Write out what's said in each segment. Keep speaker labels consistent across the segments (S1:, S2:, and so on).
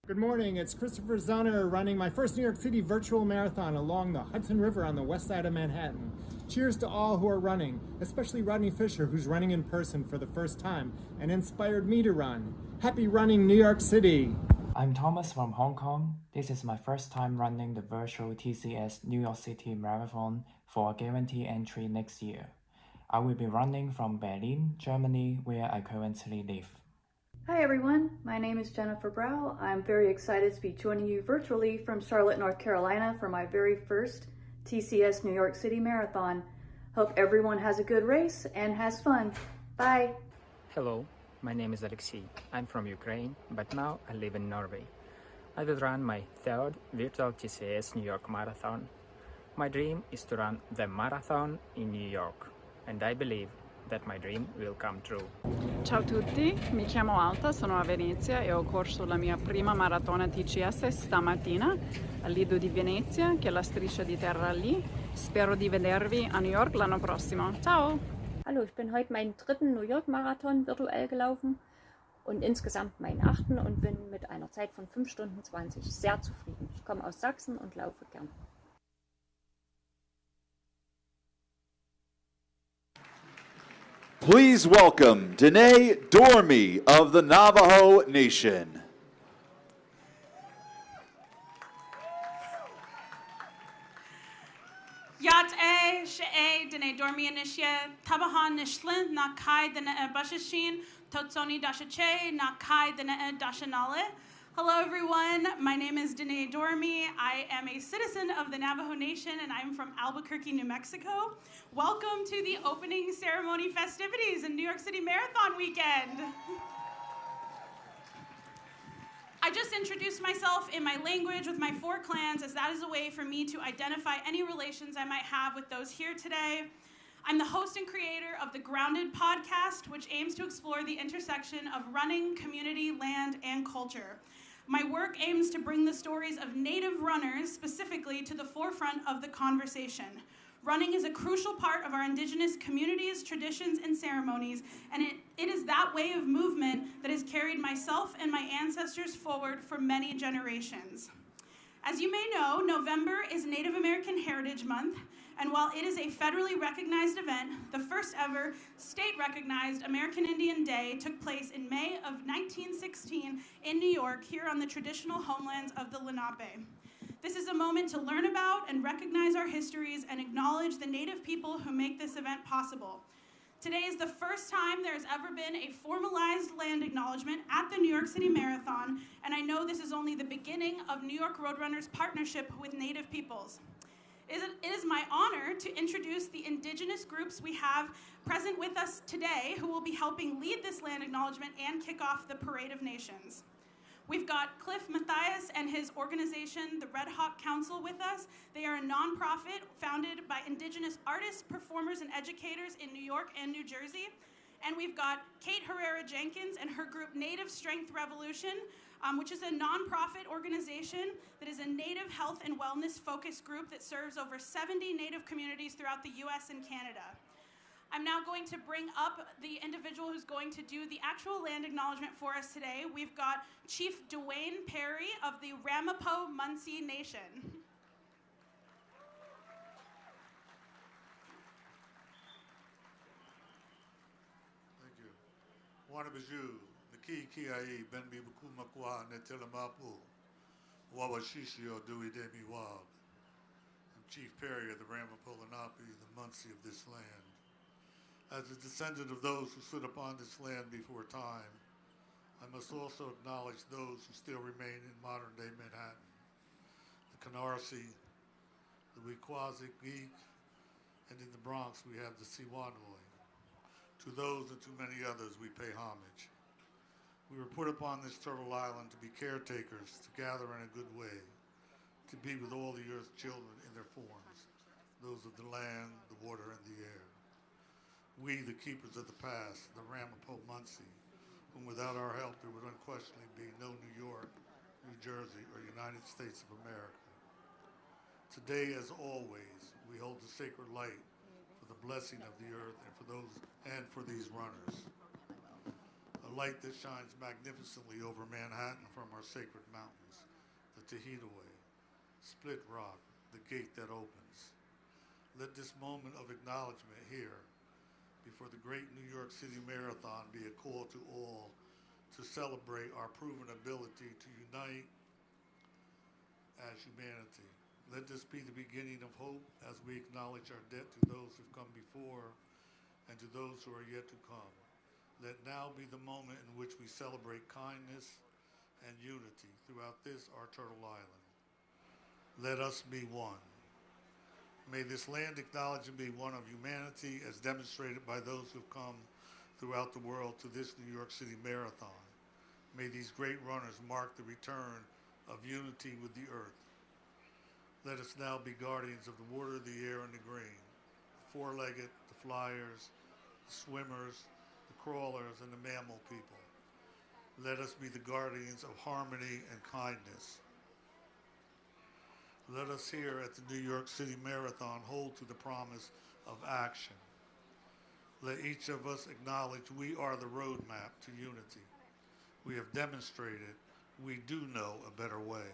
S1: Good morning, it's Christopher Zunner running my first New York City virtual marathon along the Hudson River on the west side of Manhattan. Cheers to all who are running, especially Rodney Fisher, who's running in person for the first time and inspired me to run. Happy running, New York City!
S2: I'm Thomas from Hong Kong. This is my first time running the virtual TCS New York City Marathon for a guaranteed entry next year. I will be running from Berlin, Germany, where I currently live.
S3: Hi everyone, my name is Jennifer Brow. I'm very excited to be joining you virtually from Charlotte, North Carolina for my very first TCS New York City Marathon. Hope everyone has a good race and has fun. Bye!
S4: Hello, my name is Alexei. I'm from Ukraine, but now I live in Norway. I will run my third virtual TCS New York Marathon. My dream is to run the marathon in New York, and I believe that my dream will come true.
S5: Ciao a tutti, mi chiamo Alta, sono a Venezia e ho corso la mia prima maratona TCS stamattina al Lido di Venezia, che è la striscia di terra lì. Spero di vedervi a New York l'anno prossimo. Ciao!
S6: Hallo, ich bin heute meinen dritten New York Marathon virtuell gelaufen und insgesamt meinen 8. und bin mit einer Zeit von 5 Stunden 20 sehr zufrieden. Ich komme aus Sachsen und laufe gern.
S7: Please welcome Danae Dormy of the Navajo Nation.
S8: Yat she'e Danae Dormy Inishye, Tabahan Nishlin, Nakai Danae Bashashin, Totsoni Dashache, Nakai Danae Dashanale. Hello everyone, my name is Danae Dormy. I am a citizen of the Navajo Nation and I'm from Albuquerque, New Mexico. Welcome to the opening ceremony festivities in New York City Marathon weekend. I just introduced myself in my language with my 4 clans, as that is a way for me to identify any relations I might have with those here today. I'm the host and creator of the Grounded podcast, which aims to explore the intersection of running, community, land, and culture. My work aims to bring the stories of Native runners specifically to the forefront of the conversation. Running is a crucial part of our Indigenous communities, traditions, and ceremonies, and it is that way of movement that has carried myself and my ancestors forward for many generations. As you may know, November is Native American Heritage Month, and while it is a federally recognized event, the first ever state-recognized American Indian Day took place in May of 1916 in New York, here on the traditional homelands of the Lenape. This is a moment to learn about and recognize our histories and acknowledge the Native people who make this event possible. Today is the first time there has ever been a formalized land acknowledgement at the New York City Marathon, and I know this is only the beginning of New York Roadrunners' partnership with Native peoples. It is my honor to introduce the Indigenous groups we have present with us today who will be helping lead this land acknowledgement and kick off the Parade of Nations. We've got Cliff Mathias and his organization, the Red Hawk Council, with us. They are a nonprofit founded by Indigenous artists, performers, and educators in New York and New Jersey. And we've got Kate Herrera Jenkins and her group Native Strength Revolution, which is a nonprofit organization that is a Native health and wellness focused group that serves over 70 Native communities throughout the US and Canada. I'm now going to bring up the individual who's going to do the actual land acknowledgement for us today. We've got Chief Dwayne Perry of the Ramapo-Munsee Nation.
S9: Thank you. Wanabaju, Naki Kiai, Benbi Bukumakwa, Netelamapu, Wawashishio, Dewey Demi Wab. I'm Chief Perry of the Ramapo-Lenape, the Munsee of this land. As a descendant of those who stood upon this land before time, I must also acknowledge those who still remain in modern-day Manhattan. The Canarsie, the Wequazic Geek, and in the Bronx we have the Siwanoi. To those and to many others we pay homage. We were put upon this turtle island to be caretakers, to gather in a good way, to be with all the earth's children in their forms, those of the land, the water, and the air. We, the keepers of the past, the Ramapo-Munsee, whom without our help there would unquestionably be no New York, New Jersey, or United States of America. Today, as always, we hold the sacred light for the blessing of the earth and for these runners. light that shines magnificently over Manhattan from our sacred mountains, the Tahiti Way, Split Rock, the gate that opens. Let this moment of acknowledgement here before the great New York City Marathon be a call to all to celebrate our proven ability to unite as humanity. Let this be the beginning of hope as we acknowledge our debt to those who've come before and to those who are yet to come. Let now be the moment in which we celebrate kindness and unity throughout this, our Turtle Island. Let us be one. May this land acknowledge and be one of humanity as demonstrated by those who've come throughout the world to this New York City Marathon. May these great runners mark the return of unity with the earth. Let us now be guardians of the water, the air, and the green, the four-legged, the flyers, the swimmers, the crawlers, and the mammal people. Let us be the guardians of harmony and kindness. Let us here at the New York City Marathon hold to the promise of action. Let each of us acknowledge we are the roadmap to unity. We have demonstrated we do know a better way.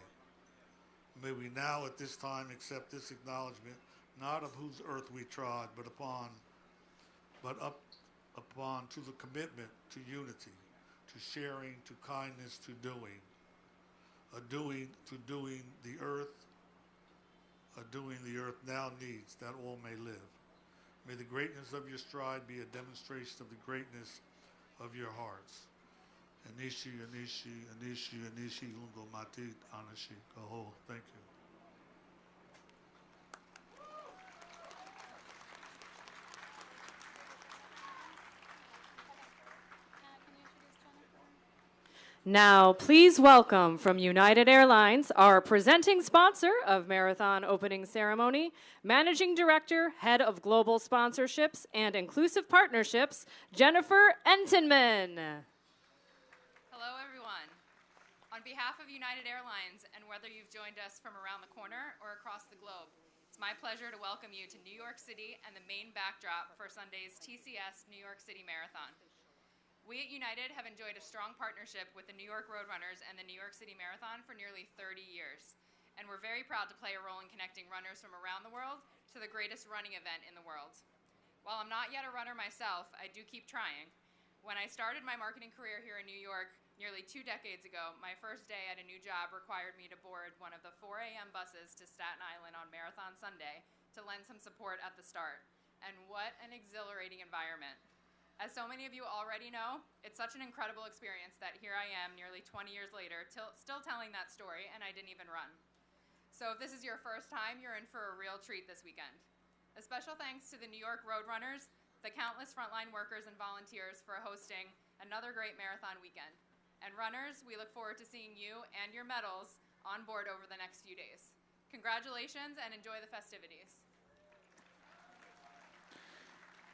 S9: May we now at this time accept this acknowledgement, not of whose earth we trod, but upon to the commitment to unity, to sharing, to kindness, to doing, a doing the earth now needs, that all may live. May the greatness of your stride be a demonstration of the greatness of your hearts. Anishi, Anishi, Anishi, Anishi, Lungo Matit, Anashi, Kaho. Thank you.
S10: Now, please welcome from United Airlines, our presenting sponsor of Marathon Opening Ceremony, Managing Director, Head of Global Sponsorships and Inclusive Partnerships, Jennifer Entenman.
S11: Hello, everyone. On behalf of United Airlines, and whether you've joined us from around the corner or across the globe, it's my pleasure to welcome you to New York City and the main backdrop for Sunday's TCS New York City Marathon. We at United have enjoyed a strong partnership with the New York Roadrunners and the New York City Marathon for nearly 30 years. And we're very proud to play a role in connecting runners from around the world to the greatest running event in the world. While I'm not yet a runner myself, I do keep trying. When I started my marketing career here in New York nearly 2 decades ago, my first day at a new job required me to board one of the 4 a.m. buses to Staten Island on Marathon Sunday to lend some support at the start. And what an exhilarating environment. As so many of you already know, it's such an incredible experience that here I am nearly 20 years later, still telling that story, and I didn't even run. So if this is your first time, you're in for a real treat this weekend. A special thanks to the New York Roadrunners, the countless frontline workers and volunteers for hosting another great marathon weekend. And runners, we look forward to seeing you and your medals on board over the next few days. Congratulations and enjoy the festivities.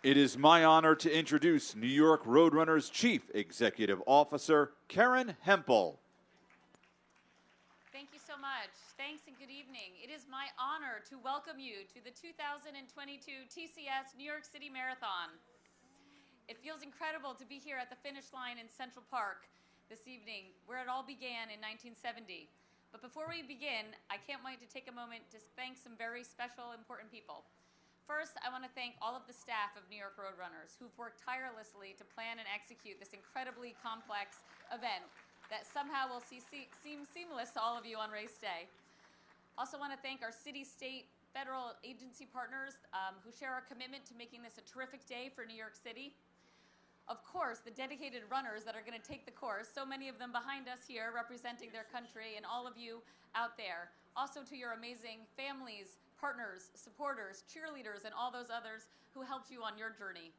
S7: It is my honor to introduce New York Roadrunners Chief Executive Officer, Karen Hempel.
S12: Thank you so much. Thanks and good evening. It is my honor to welcome you to the 2022 TCS New York City Marathon. It feels incredible to be here at the finish line in Central Park this evening, where it all began in 1970. But before we begin, I can't wait to take a moment to thank some very special, important people. First, I want to thank all of the staff of New York Roadrunners who've worked tirelessly to plan and execute this incredibly complex event that somehow will seem seamless to all of you on race day. Also want to thank our city, state, federal agency partners who share our commitment to making this a terrific day for New York City. Of course, the dedicated runners that are going to take the course, so many of them behind us here representing their country, and all of you out there. Also to your amazing families, partners, supporters, cheerleaders, and all those others who helped you on your journey.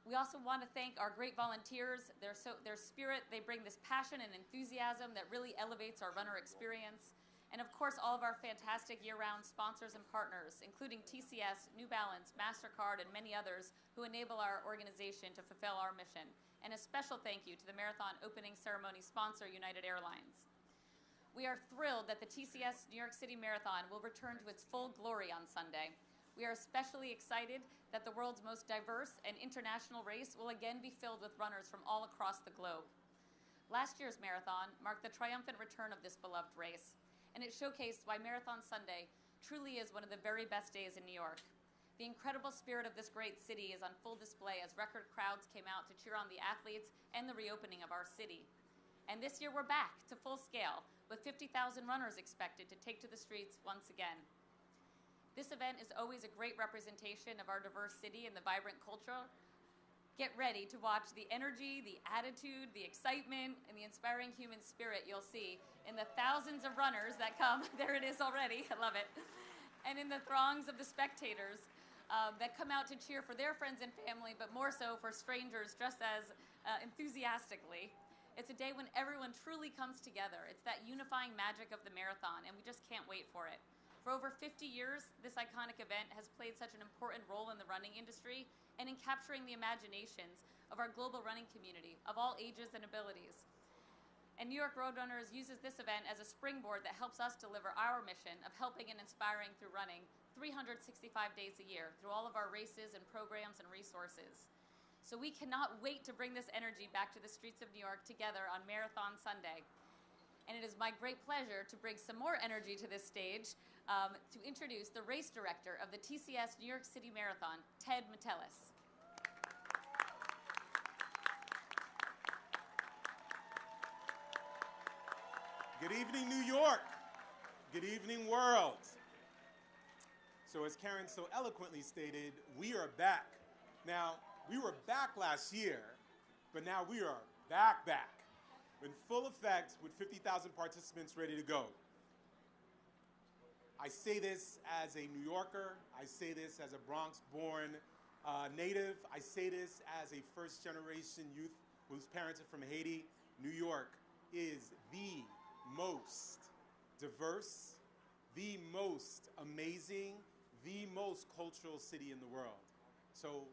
S12: We also want to thank our great volunteers. Their spirit, they bring this passion and enthusiasm that really elevates our runner experience. And of course, all of our fantastic year-round sponsors and partners, including TCS, New Balance, MasterCard, and many others who enable our organization to fulfill our mission. And a special thank you to the Marathon Opening Ceremony sponsor, United Airlines. We are thrilled that the TCS New York City Marathon will return to its full glory on Sunday. we are especially excited that the world's most diverse and international race will again be filled with runners from all across the globe. Last year's marathon marked the triumphant return of this beloved race, and it showcased why Marathon Sunday truly is one of the very best days in New York. The incredible spirit of this great city is on full display as record crowds came out to cheer on the athletes and the reopening of our city. And this year we're back to full scale, with 50,000 runners expected to take to the streets once again. This event is always a great representation of our diverse city and the vibrant culture. Get ready to watch the energy, the attitude, the excitement, and the inspiring human spirit you'll see in the thousands of runners that come. There it is already. I love it. And in the throngs of the spectators that come out to cheer for their friends and family, but more so for strangers dressed as enthusiastically. It's a day when everyone truly comes together. It's that unifying magic of the marathon, and we just can't wait for it. For over 50 years, this iconic event has played such an important role in the running industry and in capturing the imaginations of our global running community of all ages and abilities. And New York Roadrunners uses this event as a springboard that helps us deliver our mission of helping and inspiring through running 365 days a year through all of our races and programs and resources. So we cannot wait to bring this energy back to the streets of New York together on Marathon Sunday. And it is my great pleasure to bring some more energy to this stage to introduce the race director of the TCS New York City Marathon, Ted Metellus.
S13: Good evening, New York. Good evening, world. So as Karen so eloquently stated, we are back. Now, we were back last year, but now we are back in full effect with 50,000 participants ready to go. I say this as a New Yorker. I say this as a Bronx-born native. I say this as a first-generation youth whose parents are from Haiti. New York is the most diverse, the most amazing, the most cultural city in the world. So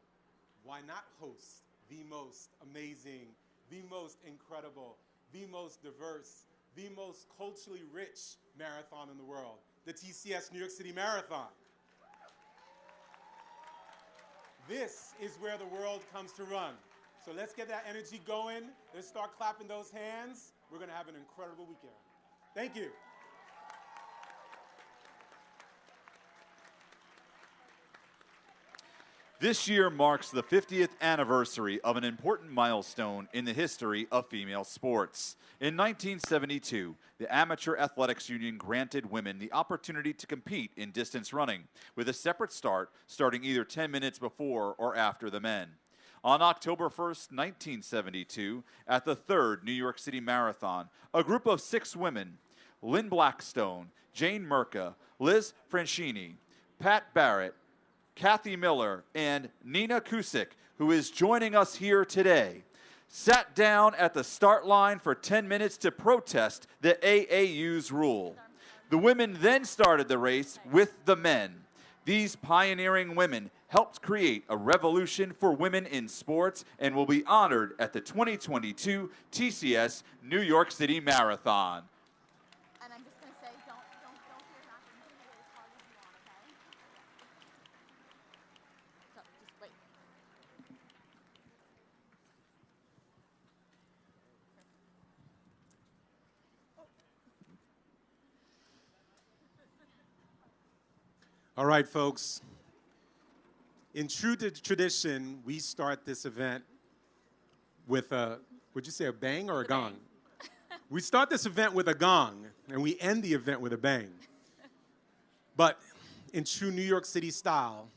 S13: why not host the most amazing, the most incredible, the most diverse, the most culturally rich marathon in the world, the TCS New York City Marathon. This is where the world comes to run. So let's get that energy going. Let's start clapping those hands. We're going to have an incredible weekend. Thank you.
S7: This year marks the 50th anniversary of an important milestone in the history of female sports. In 1972, the Amateur Athletics Union granted women the opportunity to compete in distance running, with a separate start starting either 10 minutes before or after the men. On October 1st, 1972, at the 3rd New York City Marathon, a group of 6 women, Lynn Blackstone, Jane Merka, Liz Franchini, Pat Barrett, Kathy Miller, and Nina Kusik, who is joining us here today, sat down at the start line for 10 minutes to protest the AAU's rule. The women then started the race with the men. These pioneering women helped create a revolution for women in sports and will be honored at the 2022 TCS New York City Marathon.
S14: And I'm just going to say, don't feel not to do it as hard as you want, okay? So just wait.
S13: All right, folks. In true tradition, we start this event with a, would you say a bang or a gong? We start this event with a gong, and we end the event with a bang. But in true New York City style,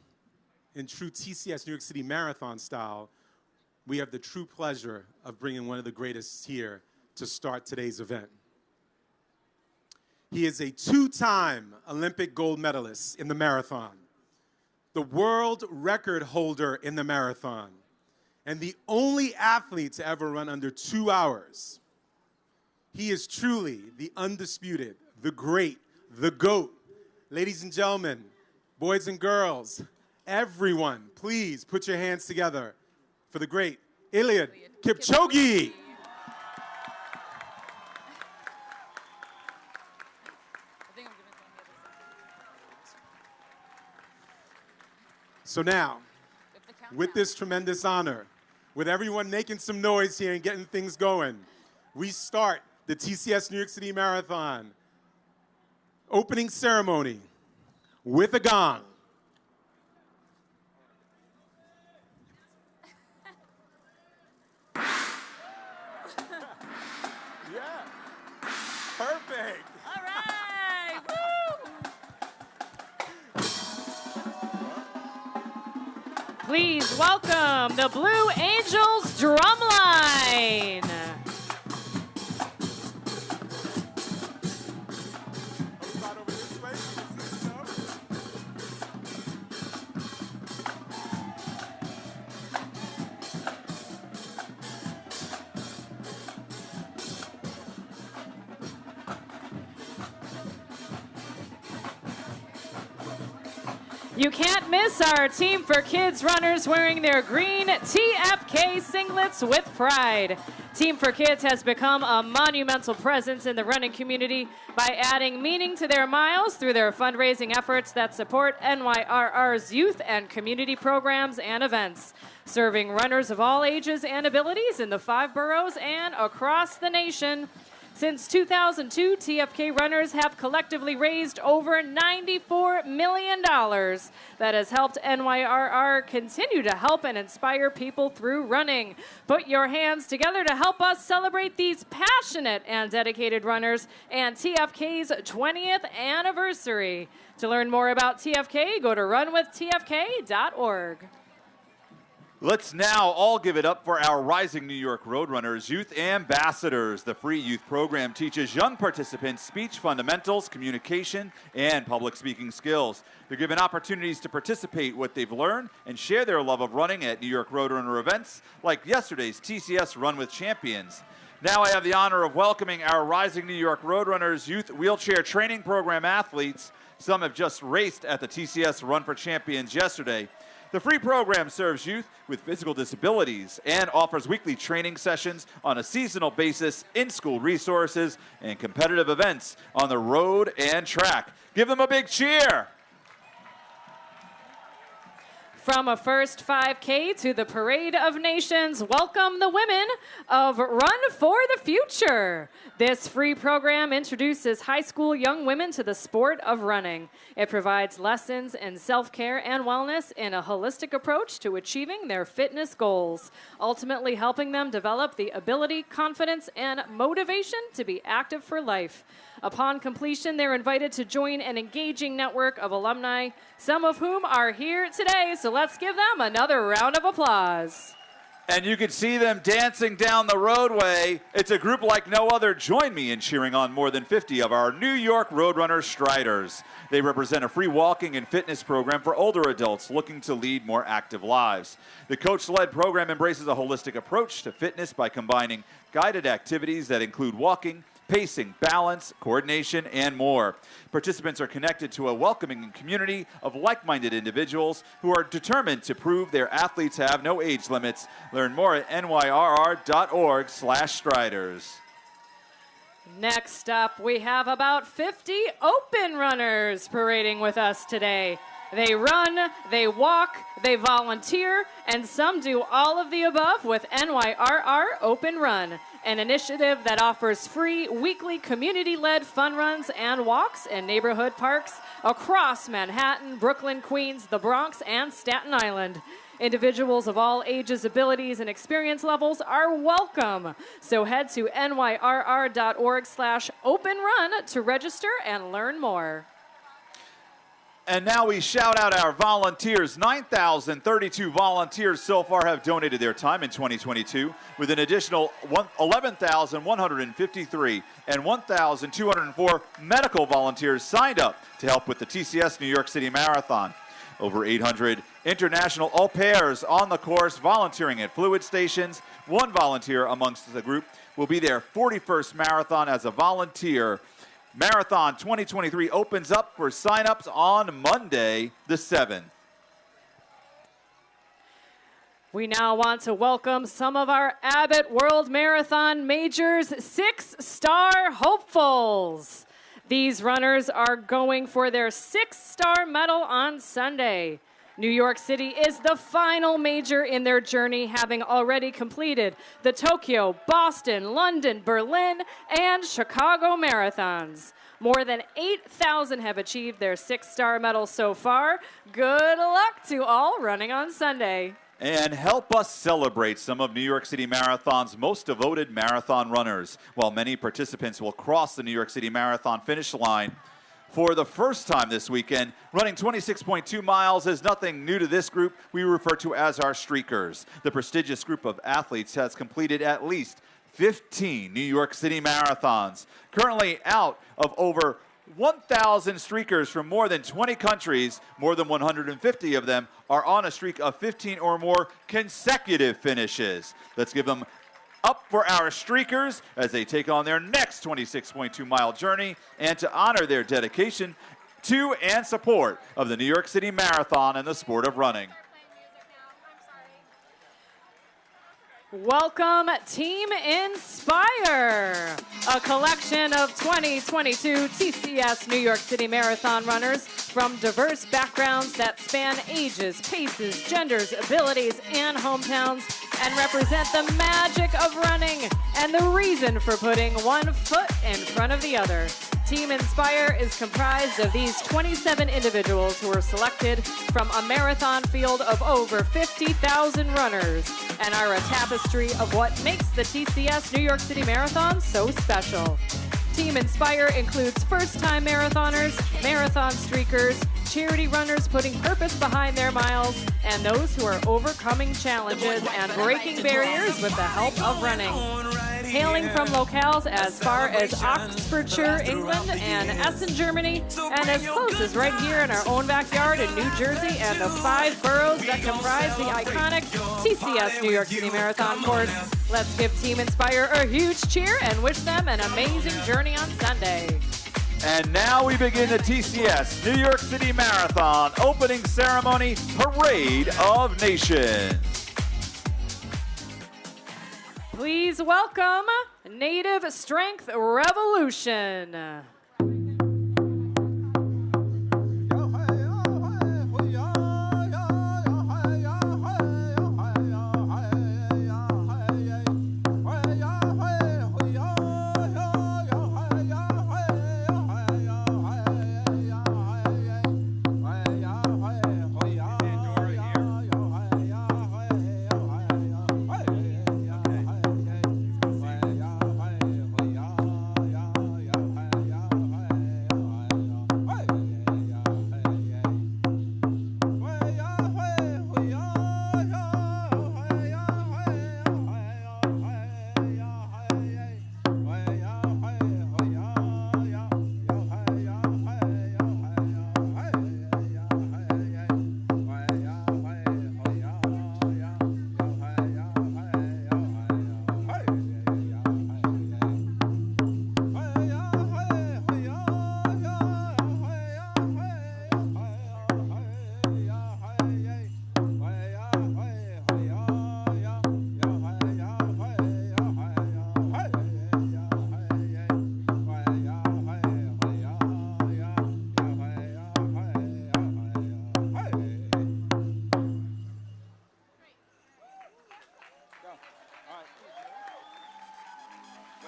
S13: in true TCS New York City Marathon style, we have the true pleasure of bringing one of the greatest here to start today's event. He is a 2-time Olympic gold medalist in the marathon, the world record holder in the marathon, and the only athlete to ever run under 2 hours. He is truly the undisputed, the great, the GOAT. Ladies and gentlemen, boys and girls, everyone, please put your hands together for the great Eliud Kipchoge. So now, with this tremendous honor, with everyone making some noise here and getting things going, we start the TCS New York City Marathon opening ceremony with a gong. Yeah, perfect.
S10: All right, woo! Please welcome the Blue Angels Drumline. You can't miss our Team for Kids runners wearing their green TFK singlets with pride. Team for Kids has become a monumental presence in the running community by adding meaning to their miles through their fundraising efforts that support NYRR's youth and community programs and events, serving runners of all ages and abilities in the 5 boroughs and across the nation. Since 2002, TFK runners have collectively raised over $94 million that has helped NYRR continue to help and inspire people through running. Put your hands together to help us celebrate these passionate and dedicated runners and TFK's 20th anniversary. To learn more about TFK, go to runwithtfk.org.
S7: Let's now all give it up for our Rising New York Roadrunners Youth Ambassadors. The free youth program teaches young participants speech fundamentals, communication, and public speaking skills. They're given opportunities to participate what they've learned and share their love of running at New York Roadrunner events like yesterday's TCS Run with Champions. Now I have the honor of welcoming our Rising New York Roadrunners Youth Wheelchair Training Program athletes. Some have just raced at the TCS Run for Champions yesterday. The free program serves youth with physical disabilities and offers weekly training sessions on a seasonal basis, in-school resources, and competitive events on the road and track. Give them a big cheer.
S10: From a first 5K to the Parade of Nations, welcome the women of Run for the Future. This free program introduces high school young women to the sport of running. It provides lessons in self-care and wellness in a holistic approach to achieving their fitness goals, ultimately helping them develop the ability, confidence, and motivation to be active for life. Upon completion, they're invited to join an engaging network of alumni, some of whom are here today, so let's give them another round of applause.
S7: And you can see them dancing down the roadway. It's a group like no other. Join me in cheering on more than 50 of our New York Roadrunner Striders. They represent a free walking and fitness program for older adults looking to lead more active lives. The coach-led program embraces a holistic approach to fitness by combining guided activities that include walking, pacing, balance, coordination, and more. Participants are connected to a welcoming community of like-minded individuals who are determined to prove their athletes have no age limits. Learn more at nyrr.org/striders.
S10: Next up, we have about 50 open runners parading with us today. They run, they walk, they volunteer, and some do all of the above with NYRR Open Run, an initiative that offers free weekly community-led fun runs and walks in neighborhood parks across Manhattan, Brooklyn, Queens, the Bronx, and Staten Island. Individuals of all ages, abilities, and experience levels are welcome. So head to nyrr.org/openrun to register and learn more.
S7: And now we shout out our volunteers. 9,032 volunteers so far have donated their time in 2022, with an additional 11,153 and 1,204 medical volunteers signed up to help with the TCS New York City Marathon. Over 800 international au pairs on the course volunteering at fluid stations. One volunteer amongst the group will be their 41st marathon as a volunteer. Marathon 2023 opens up for sign-ups on Monday, the 7th.
S10: We now want to welcome some of our Abbott World Marathon Majors 6-star hopefuls. These runners are going for their 6-star medal on Sunday. New York City is the final major in their journey, having already completed the Tokyo, Boston, London, Berlin, and Chicago marathons. More than 8,000 have achieved their 6-star medals so far. Good luck to all running on Sunday.
S7: And help us celebrate some of New York City Marathon's most devoted marathon runners. While many participants will cross the New York City Marathon finish line for the first time this weekend, running 26.2 miles is nothing new to this group we refer to as our streakers. The prestigious group of athletes has completed at least 15 New York City marathons. Currently out of over 1,000 streakers from more than 20 countries, more than 150 of them are on a streak of 15 or more consecutive finishes. Let's give them up for our streakers as they take on their next 26.2-mile journey, and to honor their dedication to and support of the New York City Marathon and the sport of running.
S10: Welcome, Team Inspire, a collection of 2022 TCS New York City Marathon runners from diverse backgrounds that span ages, paces, genders, abilities, and hometowns, and represent the magic of running and the reason for putting one foot in front of the other. Team Inspire is comprised of these 27 individuals who were selected from a marathon field of over 50,000 runners and are a tapestry of what makes the TCS New York City Marathon so special. Team Inspire includes first-time marathoners, marathon streakers, charity runners putting purpose behind their miles, and those who are overcoming challenges and breaking barriers with the help of running. Hailing from locales as far as Oxfordshire, England, and Essen, Germany, and as close as right here in our own backyard in New Jersey and the 5 boroughs that comprise the iconic TCS New York City Marathon course. Let's give Team Inspire a huge cheer and wish them an amazing journey on Sunday.
S7: And now we begin the TCS New York City Marathon opening ceremony Parade of Nations.
S10: Please welcome Native Strength Revolution.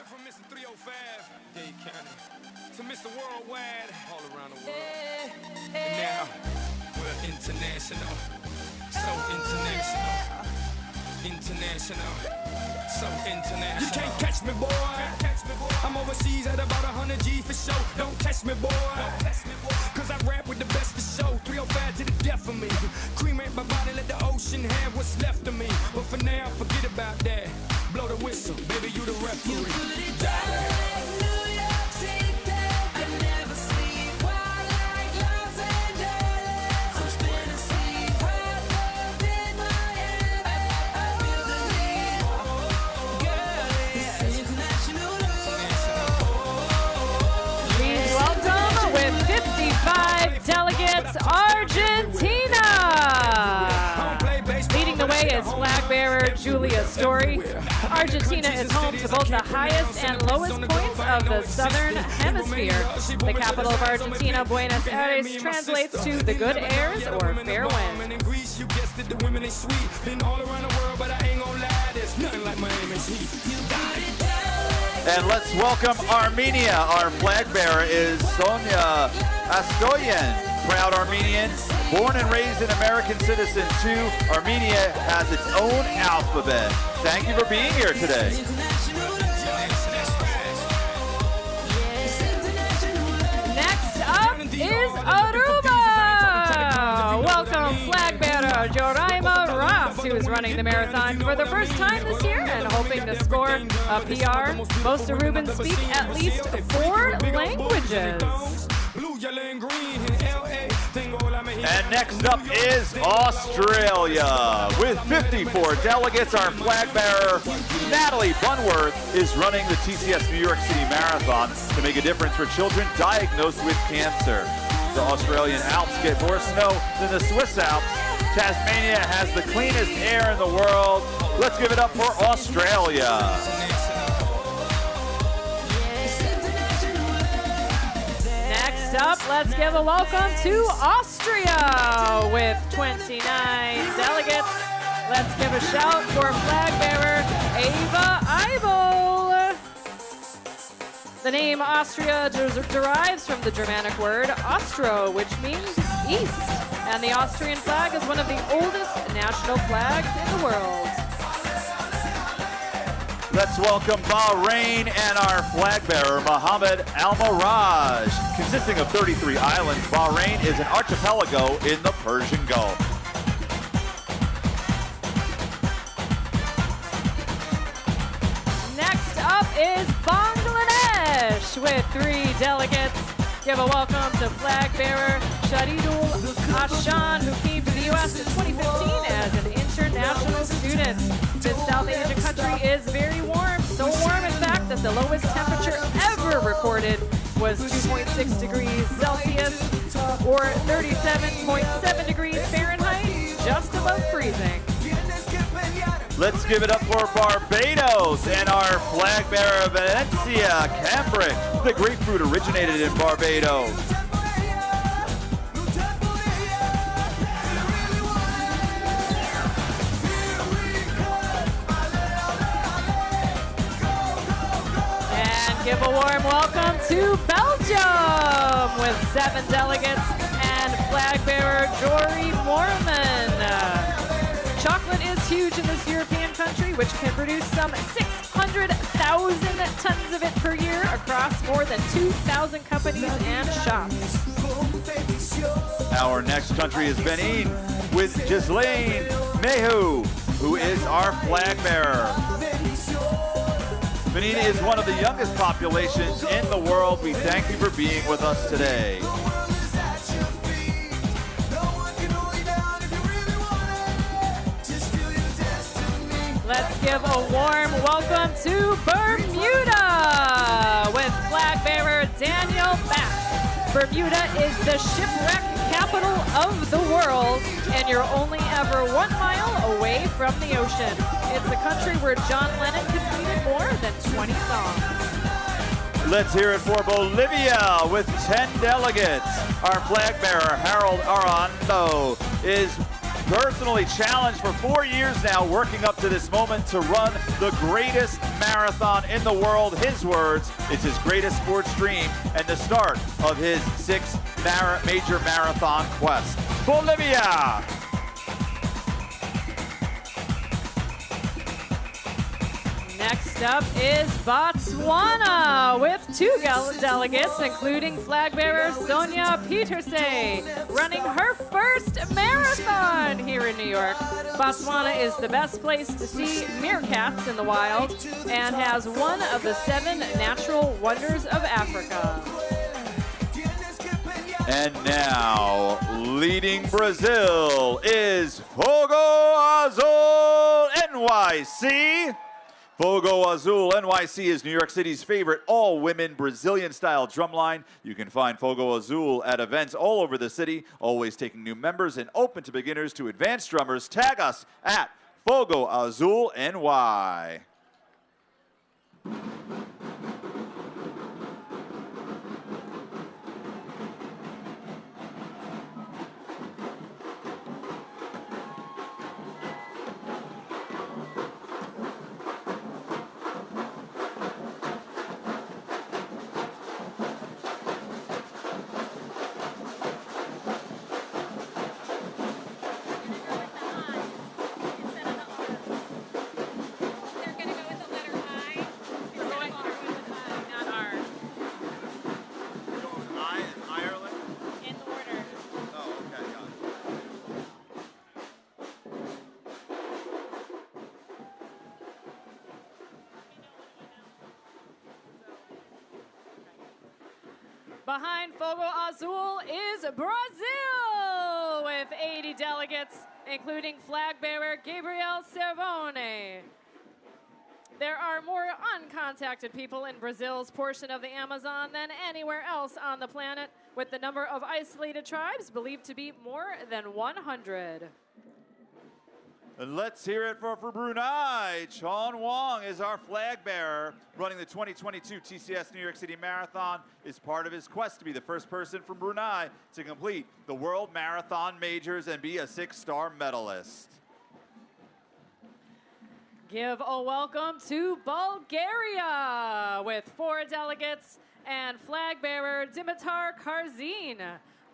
S15: From Mr. 305, Dade County, to Mr. Worldwide, all around the world. And now, we're international, so international, international, so international. You can't catch me, boy. I'm overseas at about 100 G for show. Don't test me, boy. Cause I rap with the best for show. 305 to the death of me. Cremate my body, let the ocean have what's left of me. But for now, forget about that. Blow the whistle, baby, you the referee. You put it down like New York City. I never sleep. Wild like Los Angeles. I'm spinning sea. Wild love in Miami. I feel the need. Girl, it's international love.
S10: Please welcome with 55 delegates, Argentina. Leading the way is flag bearer Julia Story. Argentina is home to both the highest and lowest points of the southern hemisphere. The capital of Argentina, Buenos Aires, translates to the good airs or fair winds.
S15: The women is sweet. Been all around the world, but I ain't gonna lie. There's nothing like Miami's heat.
S7: And let's welcome Armenia. Our flag bearer is Sonia Astoyan. Proud Armenian, born and raised an American citizen too. Armenia has its own alphabet. Thank you for being here today.
S10: Next up is Aruba. Welcome flag bearer Joraima Ross, who is running the marathon for the first time this year and hoping to score a PR. Most Arubans speak at least 4 languages.
S7: And next up is Australia. With 54 delegates, our flag bearer, Natalie Bunworth, is running the TCS New York City Marathon to make a difference for children diagnosed with cancer. The Australian Alps get more snow than the Swiss Alps. Tasmania has the cleanest air in the world. Let's give it up for Australia.
S10: Next up, let's give a welcome to Austria with 29 delegates. Let's give a shout for flag bearer Ava Eibel. The name Austria derives from the Germanic word Austro, which means east. And the Austrian flag is one of the oldest national flags in the world.
S7: Let's welcome Bahrain and our flag bearer, Mohammed Al-Maraj. Consisting of 33 islands, Bahrain is an archipelago in the Persian Gulf.
S10: Next up is Bangladesh with 3 delegates. Give a welcome to flag bearer Shahidul Hashan, who came to the U.S. in 2015 as an international student. This South Asian country is very warm, so warm in fact that the lowest temperature ever recorded was 2.6 degrees Celsius or 37.7 degrees Fahrenheit, just above freezing.
S7: Let's give it up for Barbados and our flag bearer, Valencia Cambric. The grapefruit originated in Barbados.
S10: And give a warm welcome to Belgium with 7 delegates and flag bearer Jory Mormon. Chocolate is huge in this European country, which can produce some 600,000 tons of it per year across more than 2,000 companies and shops.
S7: Our next country is Benin with Ghislaine Mehu, who is our flag bearer. Benin is one of the youngest populations in the world. We thank you for being with us today.
S10: Let's give a warm welcome to Bermuda with flag bearer Daniel Back. Bermuda is the shipwreck capital of the world, and you're only ever 1 mile away from the ocean. It's a country where John Lennon completed more than 20 songs.
S7: Let's hear it for Bolivia with 10 delegates. Our flag bearer, Harold Arando, is personally challenged for 4 years now, working up to this moment to run the greatest marathon in the world. His words, it's his greatest sports dream and the start of his 6th major marathon quest. Bolivia!
S10: Next up is Botswana with 2 delegates, including flag bearer Sonia Peterse, running her first marathon here in New York. Botswana is the best place to see meerkats in the wild and has one of the 7 natural wonders of Africa.
S7: And now, leading Brazil is Fogo Azul NYC. Fogo Azul NYC is New York City's favorite all-women Brazilian-style drumline. You can find Fogo Azul at events all over the city, always taking new members and open to beginners to advanced drummers. Tag us at Fogo Azul NY.
S10: Behind Fogo Azul is Brazil with 80 delegates, including flag bearer Gabriel Cervone. There are more uncontacted people in Brazil's portion of the Amazon than anywhere else on the planet, with the number of isolated tribes believed to be more than 100.
S7: And let's hear it for Brunei. Chon Wong is our flag bearer, running the 2022 TCS New York City Marathon as part of his quest to be the first person from Brunei to complete the World Marathon Majors and be a 6-star medalist.
S10: Give a welcome to Bulgaria with 4 delegates and flag bearer Dimitar Karzin.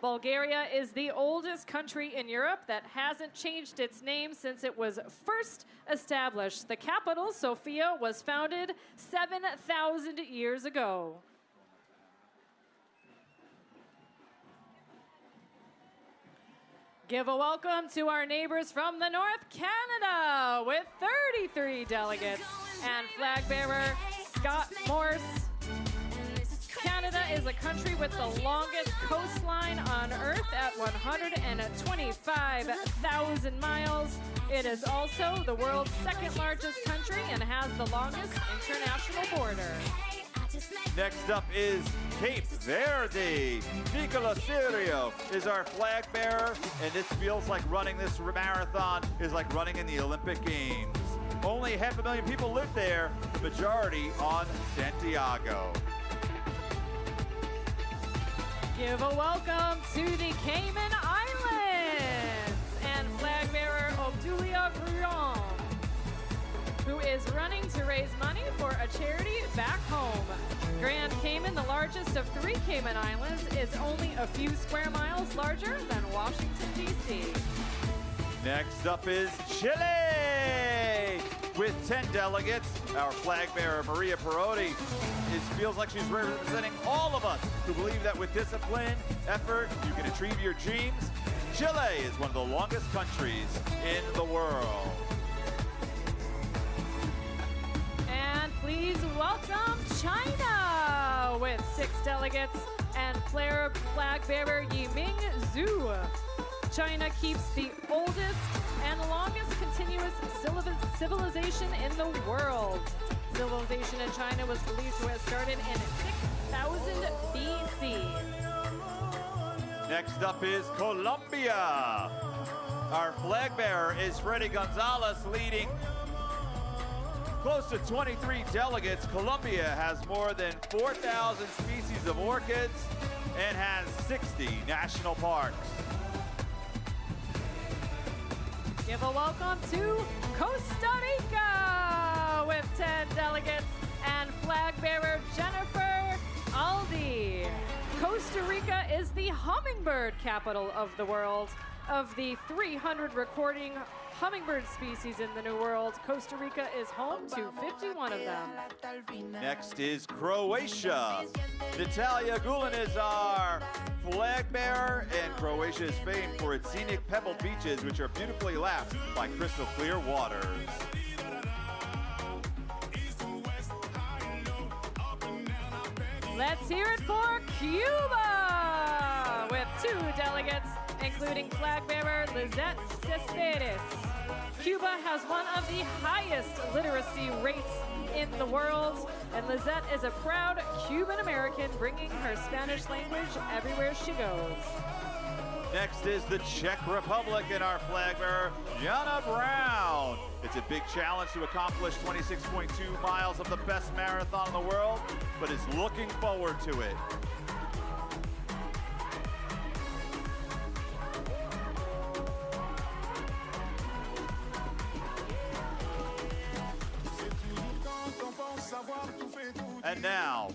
S10: Bulgaria is the oldest country in Europe that hasn't changed its name since it was first established. The capital, Sofia, was founded 7,000 years ago. Give a welcome to our neighbors from the north, Canada, with 33 delegates and flag bearer Scott Morse. Canada is a country with the longest coastline on Earth at 125,000 miles. It is also the world's second largest country and has the longest international border.
S7: Next up is Cape Verde. Nicola Sirio is our flag bearer, and this feels like running this marathon is like running in the Olympic Games. Only 500,000 people live there, the majority on Santiago.
S10: Give a welcome to the Cayman Islands and flag bearer Obdulia Bruyon, who is running to raise money for a charity back home. Grand Cayman, the largest of 3 Cayman Islands, is only a few square miles larger than Washington, D.C.
S7: Next up is Chile with 10 delegates. Our flag bearer, Maria Perotti, feels like she's representing all of us who believe that with discipline, effort, you can achieve your dreams. Chile is one of the longest countries in the world.
S10: And please welcome China with 6 delegates and flag bearer Yiming Zhu. China keeps the oldest and longest continuous civilization in the world. Civilization in China was believed to have started in 6000 BC.
S7: Next up is Colombia. Our flag bearer is Freddy Gonzalez, leading close to 23 delegates. Colombia has more than 4,000 species of orchids and has 60 national parks.
S10: Give a welcome to Costa Rica with 10 delegates and flag bearer Jennifer Aldi. Costa Rica is the hummingbird capital of the world. Of the 300 recording hummingbird species in the New World, Costa Rica is home to 51 of them.
S7: Next is Croatia. Natalia Gulen is our flag bearer, and Croatia is famed for its scenic pebbled beaches, which are beautifully lapped by crystal clear waters.
S10: Let's hear it for Cuba with 2 delegates, including flag bearer Lizette Cespedes. Cuba has one of the highest literacy rates in the world, and Lizette is a proud Cuban American, bringing her Spanish language everywhere she goes.
S7: Next is the Czech Republic and our flag bearer, Jana Brown. It's a big challenge to accomplish 26.2 miles of the best marathon in the world, but is looking forward to it. And now,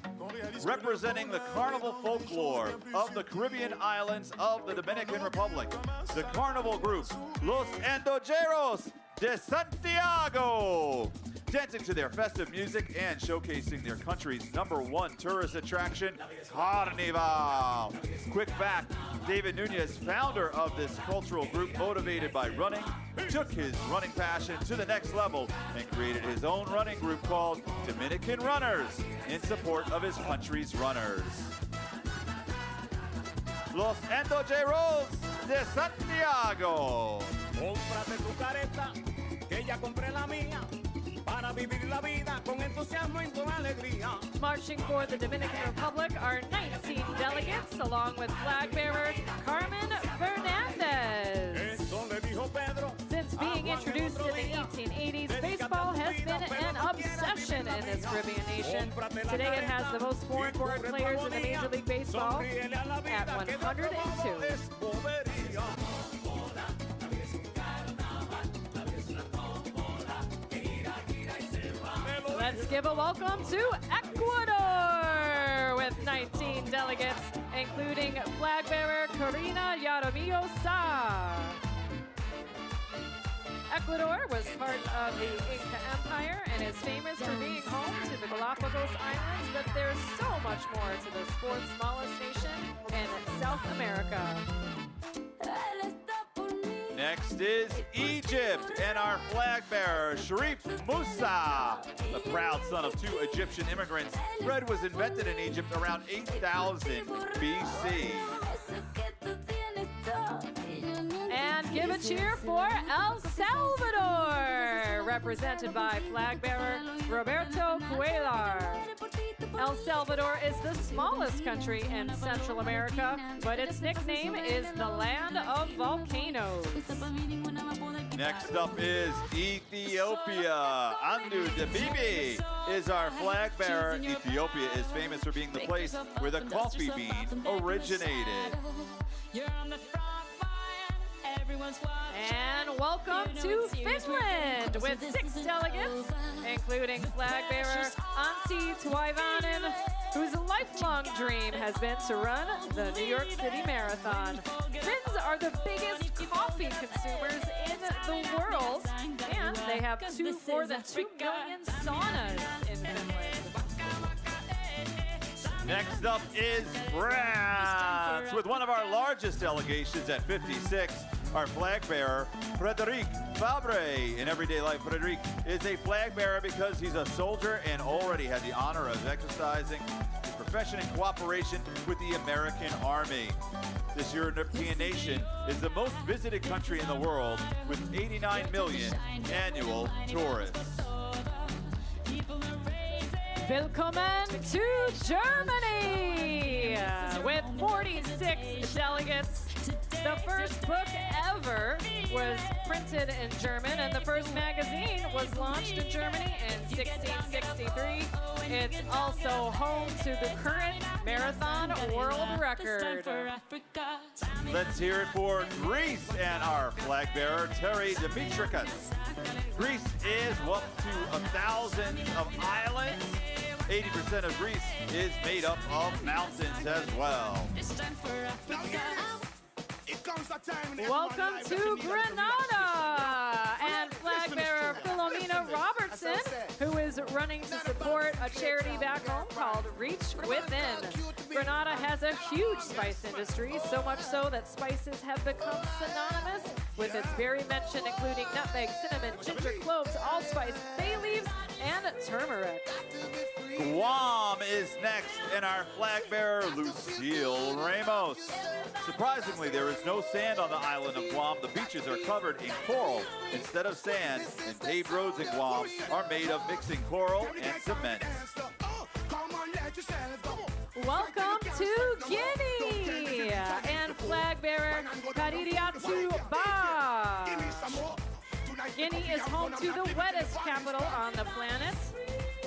S7: representing the carnival folklore of the Caribbean islands of the Dominican Republic, the carnival group, Los Andojeros de Santiago. Dancing to their festive music and showcasing their country's #1 tourist attraction, Carnival. Quick fact, David Nunez, founder of this cultural group motivated by running, took his running passion to the next level and created his own running group called Dominican Runners in support of his country's runners. Los Andojeros de Santiago.
S15: Cómprate tu careta, que ya compré la mía, para vivir la vida con entusiasmo y con alegría.
S10: Marching for the Dominican Republic are 19 delegates, along with flag bearer Carmen Fernandez. Since being introduced in the 1880s, baseball has been an obsession in this Caribbean nation. Today it has the most foreign players in the Major League Baseball at 102. Let's give a welcome to Ecuador with 19 delegates, including flag bearer Corina Yaramillo Sa. Ecuador was part of the Inca Empire and is famous for being home to the Galapagos Islands, but there's so much more to the fourth smallest nation in South America.
S7: Next is Egypt and our flag bearer, Sharif Musa. The proud son of 2 Egyptian immigrants, bread was invented in Egypt around 8000 BC.
S10: And give a cheer for El Salvador, represented by flag bearer Roberto Cuellar. El Salvador is the smallest country in Central America, but its nickname is the Land of Volcanoes.
S7: Next up is Ethiopia. Andu Dabibi is our flag bearer. Ethiopia is famous for being the place where the coffee bean originated.
S10: And welcome to Finland with 6 delegates, including flag bearer Antti Tuivainen, whose lifelong dream has been to run the New York City Marathon. Finns are the biggest coffee consumers in the world, and they have more than 2 million saunas in Finland.
S7: Next up is France, with one of our largest delegations at 56, our flag bearer, Frédéric Fabre. In everyday life, Frédéric is a flag bearer because he's a soldier and already had the honor of exercising his profession in cooperation with the American Army. This European nation is the most visited country in the world with 89 million annual tourists.
S10: Willkommen to Germany with 46 delegates. The first book ever was printed in German, and the first magazine was launched in Germany in 1663. It's also home to the current marathon world record.
S7: Let's hear it for Greece and our flag bearer, Terry Dimitrikas. Greece is up to 1,000 of islands. 80% of Greece is made up of mountains as well.
S10: Welcome to Grenada and flag bearer Philomena Robertson, who is running to support a charity back home called Reach Within. Grenada has a huge spice industry, so much so that spices have become synonymous with its very mention, including nutmeg, cinnamon, ginger, cloves, allspice, bay leaves, and turmeric.
S7: Guam is next, and our flag bearer, Lucille Ramos. Surprisingly, there is no sand on the island of Guam. The beaches are covered in coral instead of sand, and paved roads in Guam are made of mixing coral and cement.
S10: Welcome to Guinea! And flag flag bearer Kaririatsu Ba. Guinea is home to the wettest capital on the planet.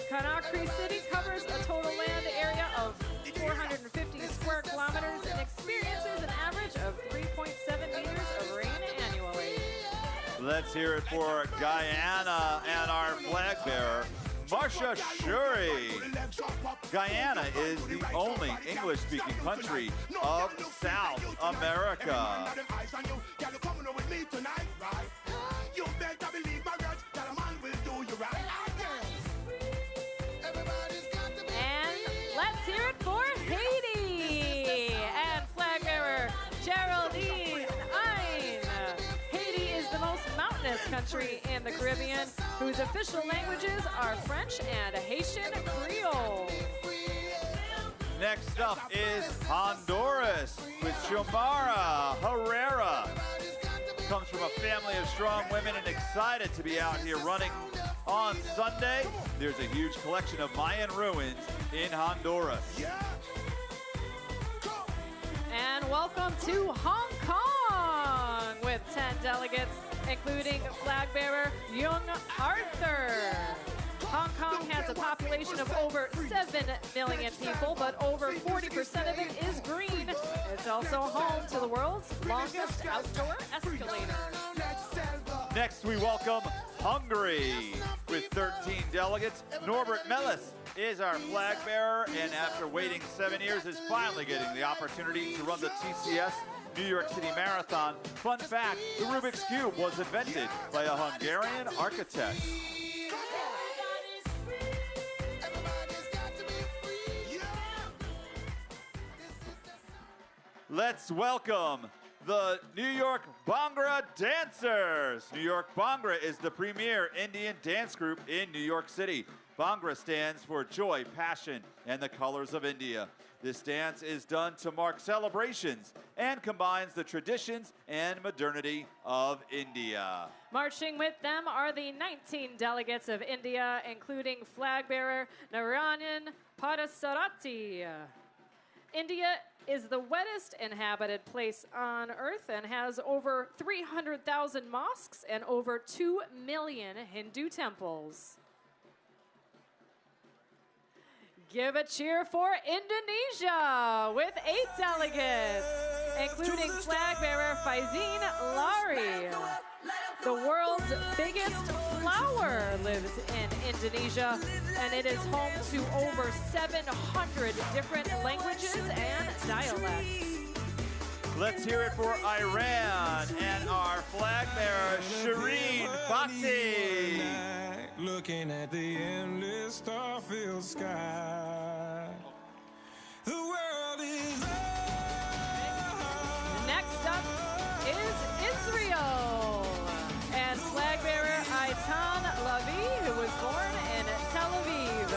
S10: Conakry City covers a total land area of 450 square kilometers and experiences an average of 3.7 meters of rain annually.
S7: Let's hear it for Guyana and our flag bearer, Marsha Shuri. Guyana is the only English-speaking country of South America.
S10: And let's hear it for Haiti and flag bearer Geraldine Ayn. Haiti is the most mountainous country in the Caribbean, whose official languages are French and Haitian Creole.
S7: Next up is Honduras with Xiomara Herrera. Comes from a family of strong women and excited to be out here running on Sunday. There's a huge collection of Mayan ruins in Honduras.
S10: And welcome to Hong Kong with 10 delegates, including flag bearer Young Arthur. Hong Kong has a population of over 7 million people, but over 40% of it is green. It's also home to the world's longest outdoor escalator.
S7: Next, we welcome Hungary with 13 delegates. Norbert Mellis is our flag bearer, and after waiting 7 years, is finally getting the opportunity to run the TCS New York City Marathon. Fun fact, the Rubik's Cube was invented by a Hungarian architect. Let's welcome the New York Bhangra Dancers. New York Bhangra is the premier Indian dance group in New York City. Bhangra stands for joy, passion, and the colors of India. This dance is done to mark celebrations and combines the traditions and modernity of India.
S10: Marching with them are the 19 delegates of India, including flag bearer Narayan Padasarati. India is the wettest inhabited place on Earth and has over 300,000 mosques and over 2 million Hindu temples. Give a cheer for Indonesia with 8 delegates, including flag bearer Faizin Lari. The world's biggest flower lives in Indonesia, and it is home to over 700 different languages and dialects.
S7: Let's hear it for Iran and our flag bearer, Shireen Bhatti.
S15: Looking at the endless star-filled sky. The world is
S10: Next up is Israel and flag bearer Eitan Lavi, who was born in Tel Aviv.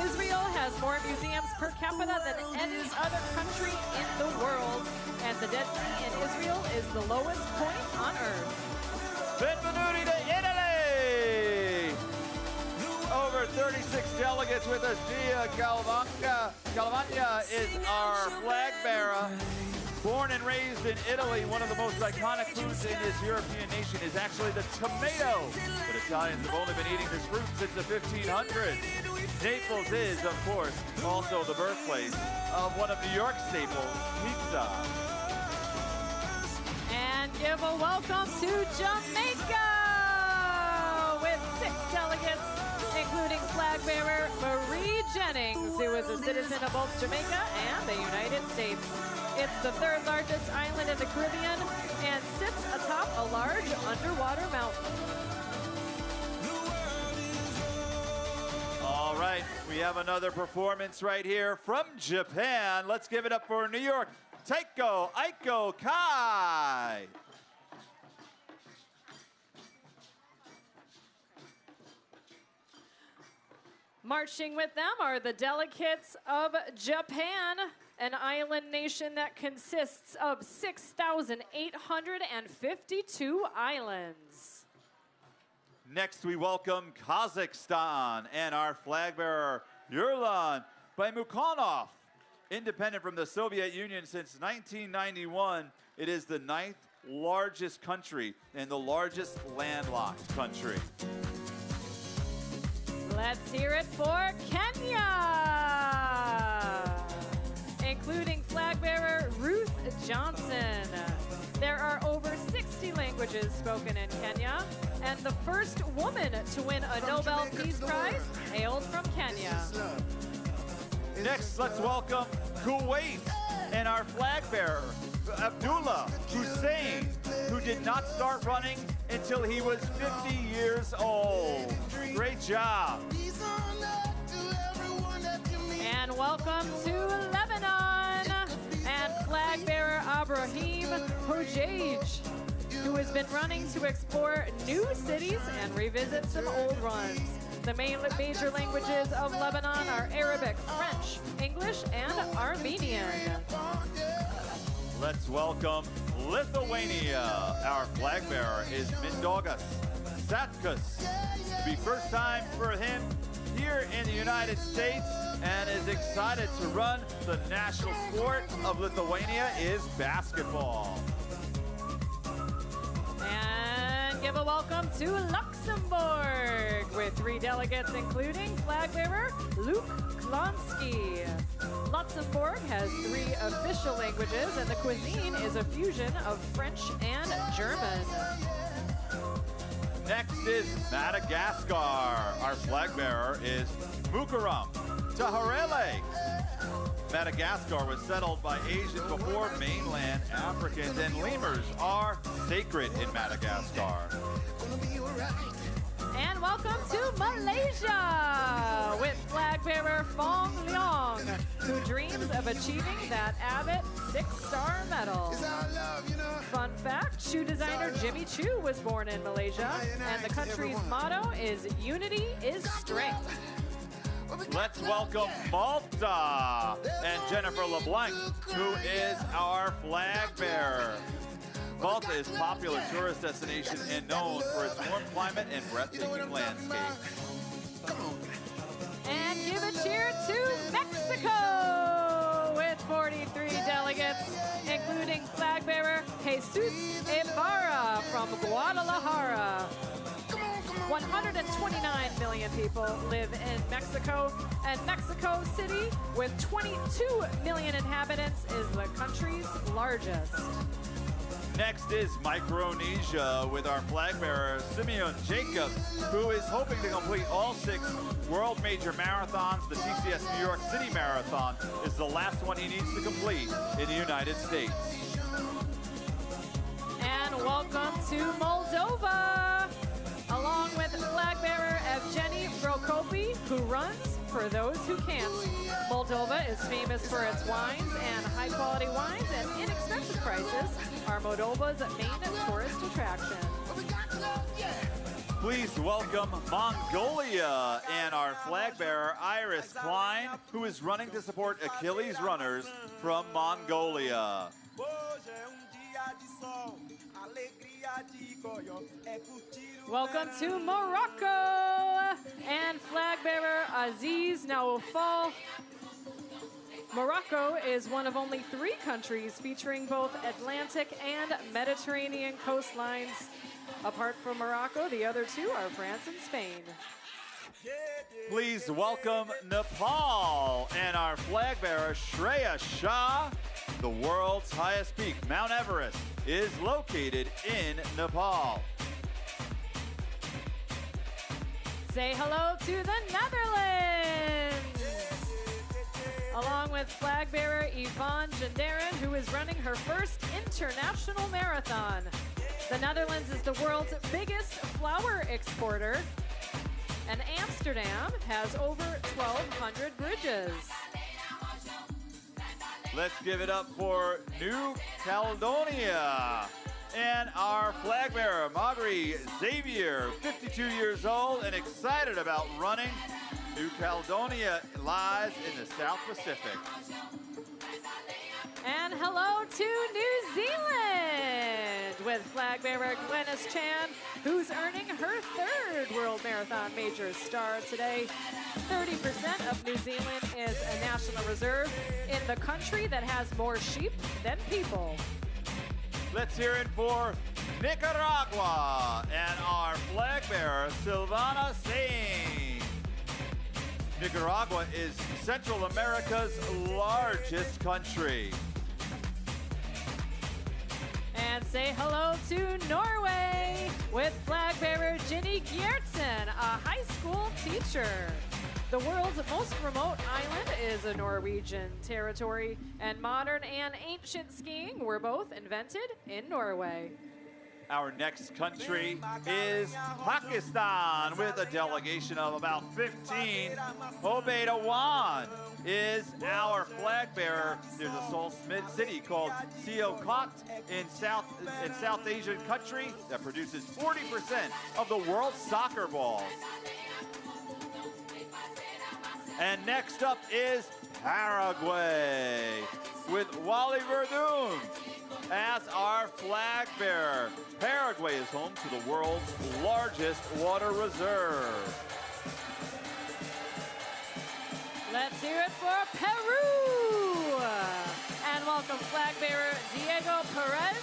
S10: Israel has more museums per capita than any other country in the world, and the Dead Sea in Israel is the lowest point on Earth.
S7: Benvenuti to Italy! Over 36 delegates with us. Gia Calavagna is our flag bearer. Born and raised in Italy, one of the most iconic foods in this European nation is actually the tomato. But Italians have only been eating this fruit since the 1500s. Naples is, of course, also the birthplace of one of New York's staples, pizza.
S10: And give a welcome to Jamaica with 6 delegates, including flag bearer Marie Jennings, who is a citizen of both Jamaica and the United States. It's the 3rd largest island in the Caribbean and sits atop a large underwater mountain.
S7: All right, we have another performance right here from Japan. Let's give it up for New York, Taiko Aiko Kai.
S10: Marching with them are the delegates of Japan, an island nation that consists of 6,852 islands.
S7: Next, we welcome Kazakhstan and our flag bearer, Yurlan Baymukhanov. Independent from the Soviet Union since 1991, it is the 9th largest country and the largest landlocked country.
S10: Let's hear it for Kenya, including flag bearer Ruth Johnson. There are over 60 languages spoken in Kenya, and the first woman to win a Nobel Peace Prize hailed from Kenya.
S7: Next, let's welcome Kuwait and our flag bearer, Abdullah Hussein, who did not start running until he was 50 years old. Great job.
S10: And welcome to Lebanon and flag bearer Ibrahim Hojaj, who has been running to explore new cities and revisit some old ones. The main major languages of Lebanon are Arabic, French, English, and Armenian.
S7: Let's welcome Lithuania. Our flag bearer is Mindaugas Satkus. It'll be first time for him here in the United States and is excited to run. The national sport of Lithuania is basketball.
S10: And give a welcome to Luxembourg with 3 delegates, including flag bearer Luke Klonsky. Luxembourg has 3 official languages, and the cuisine is a fusion of French and German.
S7: Next is Madagascar. Our flag bearer is Mukaram Taharele. Madagascar was settled by Asians before mainland Africans, and lemurs are sacred in Madagascar.
S10: And welcome to Malaysia with flag bearer Fong Leong, who dreams of achieving that Abbott 6-star medal. Fun fact, shoe designer Jimmy Choo was born in Malaysia, and the country's motto is Unity is Strength.
S7: Let's welcome Malta and Jennifer LeBlanc, who is our flag bearer. Malta is a popular tourist destination and known for its warm climate and breathtaking landscape.
S10: And give a cheer to Mexico with 43 delegates, including flag bearer Jesus Ibarra from Guadalajara. 129 million people live in Mexico, and Mexico City, with 22 million inhabitants, is the country's largest.
S7: Next is Micronesia with our flag bearer, Simeon Jacob, who is hoping to complete all 6 world major marathons. The TCS New York City Marathon is the last one he needs to complete in the United States.
S10: And welcome to Moldova, along with flag bearer Evgeny Prokopi, who runs for those who can't. Moldova is famous for its wines, and high-quality wines and inexpensive prices are Moldova's main tourist attraction.
S7: Please welcome Mongolia and our flag bearer, Iris Klein, who is running to support Achilles runners from Mongolia.
S10: Welcome to Morocco and flag bearer Aziz Naoufal. Morocco is one of only 3 countries featuring both Atlantic and Mediterranean coastlines. Apart from Morocco, the other 2 are France and Spain.
S7: Please welcome Nepal and our flag bearer, Shreya Shah. The world's highest peak, Mount Everest, is located in Nepal.
S10: Say hello to the Netherlands, along with flag bearer Yvonne Genderen, who is running her first international marathon. The Netherlands is the world's biggest flower exporter, and Amsterdam has over 1,200 bridges.
S7: Let's give it up for New Caledonia and our flag bearer, Marguerite Xavier, 52 years old and excited about running. New Caledonia lies in the South Pacific.
S10: And hello to New Zealand with flag bearer Glenys Chan, who's earning her 3rd World Marathon Major star today. 30% of New Zealand is a national reserve in the country that has more sheep than people.
S7: Let's hear it for Nicaragua and our flag bearer, Silvana Singh. Nicaragua is Central America's largest country.
S10: And say hello to Norway with flag bearer Ginny Gjertsen, a high school teacher. The world's most remote island is a Norwegian territory, and modern and ancient skiing were both invented in Norway.
S7: Our next country is Pakistan with a delegation of about 15. Obeid Awan is our flag bearer. There's a small city called Sialkot in South Asian country that produces 40% of the world's soccer balls. And next up is Paraguay with Wally Verdun as our flag bearer. Paraguay is home to the world's largest water reserve.
S10: Let's hear it for Peru! And welcome flag bearer Diego Perez,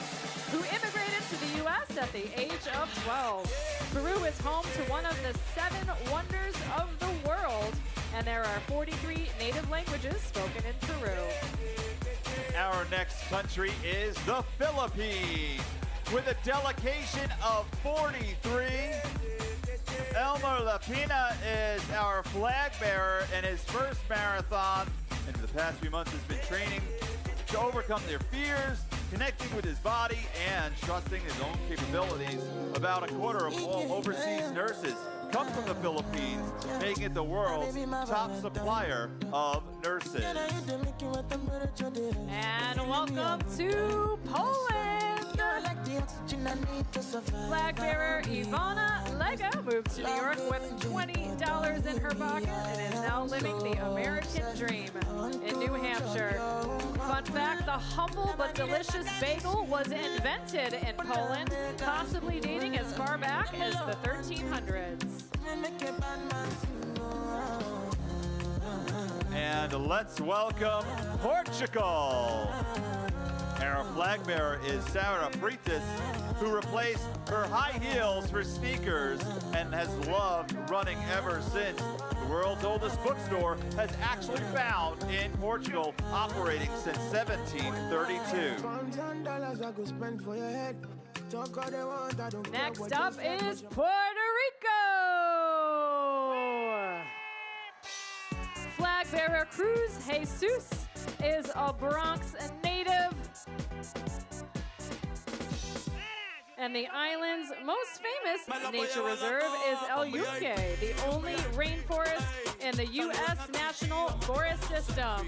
S10: who immigrated to the U.S. at the age of 12. Peru is home to one of the 7 wonders of the world, and there are 43 native languages spoken in Peru.
S7: Our next country is the Philippines with a delegation of 43. Elmer Lapina is our flag bearer in his first marathon, and for the past few months has been training to overcome their fears, connecting with his body, and trusting his own capabilities. About a quarter of all overseas nurses come from the Philippines, making it the world's top supplier of nurses.
S10: And welcome to Poland! Flag bearer Ivana Lega moved to New York with $20 in her pocket and is now living the American dream in New Hampshire. Fun fact, the humble but delicious bagel was invented in Poland, possibly dating as far back as the 1300s.
S7: And let's welcome Portugal. Our flag bearer is Sarah Freitas, who replaced her high heels for sneakers and has loved running ever since. The world's oldest bookstore has actually found in Portugal, operating since 1732.
S10: Next up is Puerto Rico. Flag bearer Cruz Jesus is a Bronx native. And the island's most famous nature reserve is El Yunque, the only rainforest in the U.S. National Forest System.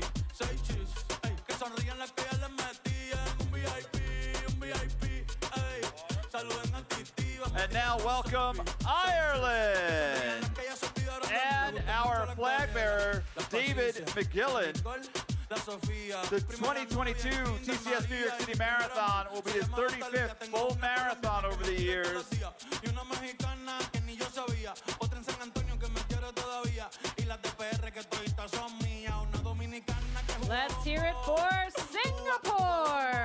S7: And now welcome Ireland and our flag bearer David McGillen. The 2022 TCS New York City Marathon will be his 35th full marathon over the years.
S10: Let's hear it for Singapore!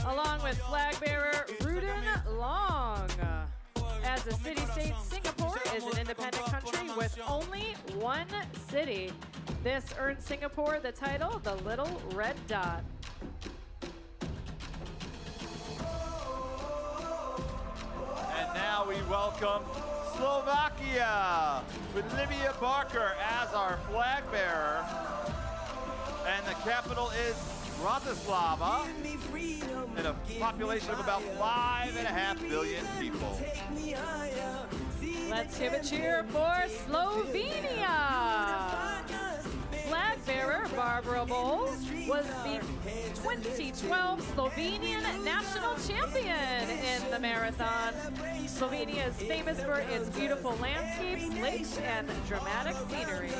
S10: Along with flag bearer Rudin Long. As a city-state, Singapore is an independent country with only one city. This earned Singapore the title, the Little Red Dot.
S7: And now we welcome Slovakia with Livia Barker as our flag bearer. And the capital is Bratislava, and a population of about 5.5 billion people.
S10: Let's give a cheer for Slovenia. Flag bearer Barbara Bowles was the 2012 Slovenian national champion in the marathon. Slovenia is famous for its beautiful landscapes, lakes, and dramatic scenery.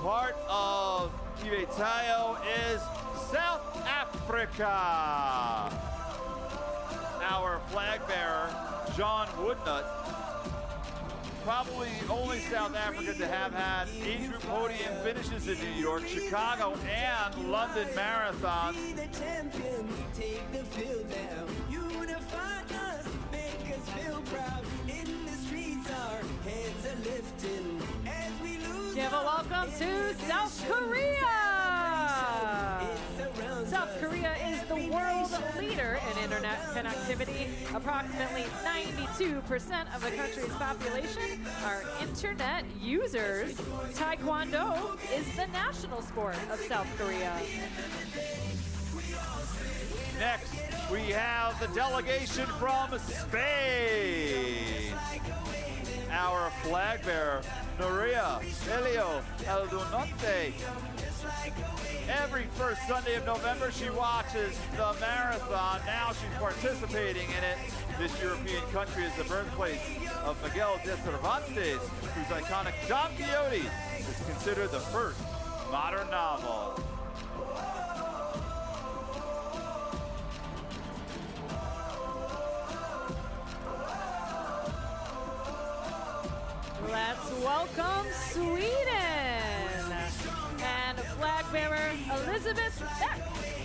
S7: part of Tayo is South Africa. Our flag bearer, John Woodnut, probably only South Africa to have had age group podium finishes in New York, Chicago, and London marathons.
S10: Give a welcome to South Korea! South Korea is the world leader in internet connectivity. Approximately 92% of the country's population are internet users. Taekwondo is the national sport of South Korea.
S7: Next, we have the delegation from Spain. Our flag bearer, Nuria Elio Aldunate. Every first Sunday of November, she watches the marathon. Now she's participating in it. This European country is the birthplace of Miguel de Cervantes, whose iconic Don Quixote is considered the first modern novel.
S10: Let's welcome Sweden and flag bearer Elizabeth Beck,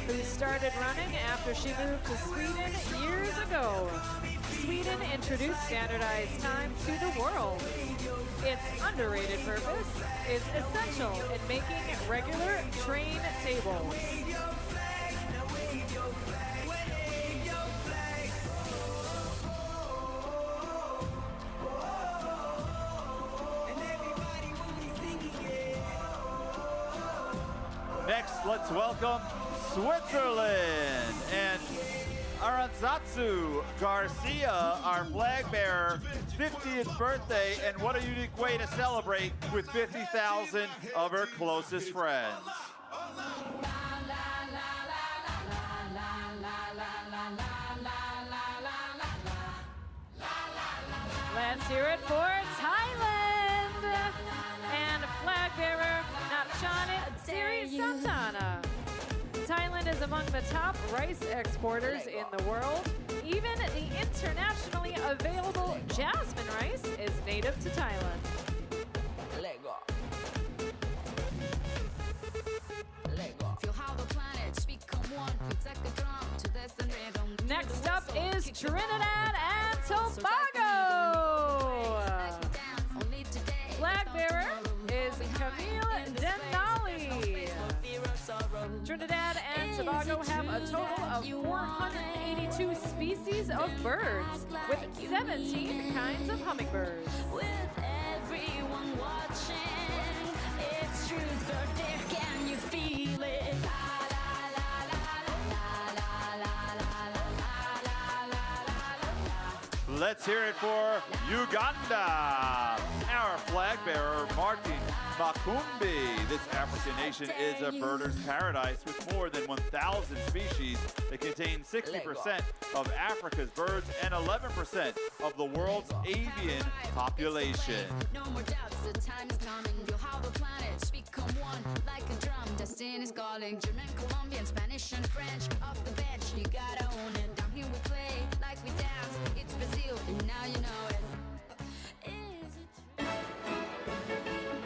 S10: who started running after she moved to Sweden years ago. Sweden introduced standardized time to the world. Its underrated purpose is essential in making regular train tables.
S7: Next, let's welcome Switzerland and Aranzatsu Garcia, our flag bearer, 50th birthday, and what a unique way to celebrate with 50,000 of her closest friends.
S10: Let's hear it for Thailand and flag bearer Natchana Siri Santana. Thailand is among the top rice exporters in the world. Even the internationally available jasmine rice is native to Thailand. Next up is Trinidad and Tobago. Flag bearer is Camille Denali. Trinidad and Tobago have a total of 482 species of birds, with 17 kinds of hummingbirds.
S16: With everyone watching, it's truth or dare, can you feel it?
S7: Let's hear it for Uganda. Our flag bearer, Martin Makumbi. This African nation is a birder's paradise with more than 1,000 species that contain 60% of Africa's birds and 11% of the world's avian population.
S16: No more doubts, the time is coming. You'll have a planet, become one like a drum. Destiny's calling. German, Colombian, Spanish, and French. Off the bench, you gotta own it. Down here we play like we dance. It's Brazil, and now you know it.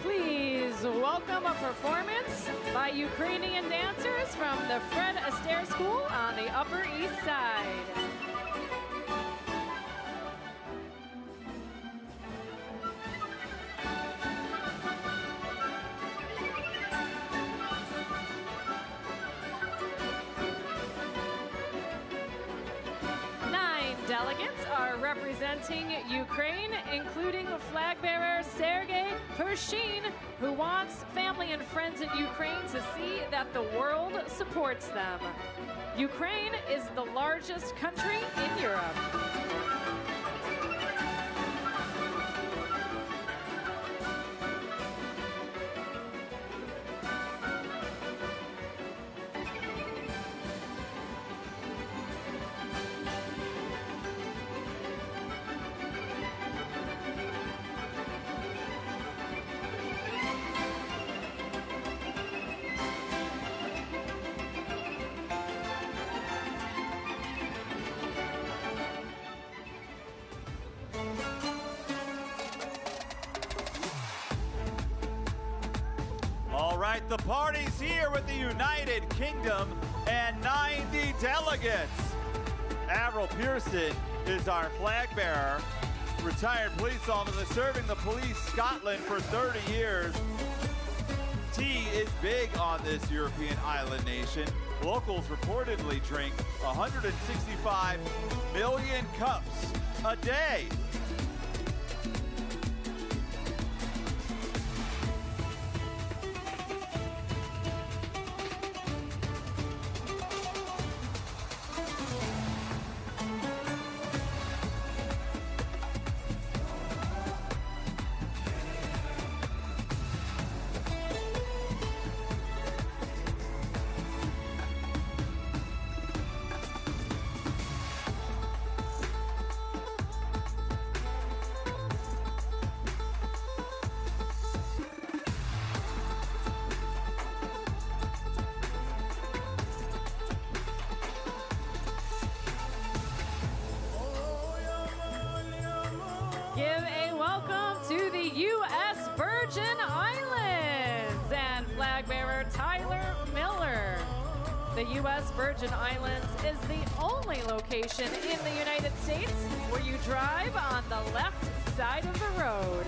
S10: Please welcome a performance by Ukrainian dancers from the Fred Astaire School on the Upper East Side. Delegates are representing Ukraine, including flag bearer Sergei Pershin, who wants family and friends in Ukraine to see that the world supports them. Ukraine is the largest country in Europe.
S7: right, the party's here with the United Kingdom and 90 delegates. Avril Pearson is our flag bearer, retired police officer serving the police Scotland for 30 years. Tea is big on this European island nation. Locals reportedly drink 165 million cups a day.
S10: Give a welcome to the U.S. Virgin Islands and flag bearer Tyler Miller. The U.S. Virgin Islands is the only location in the United States where you drive on the left side of the road.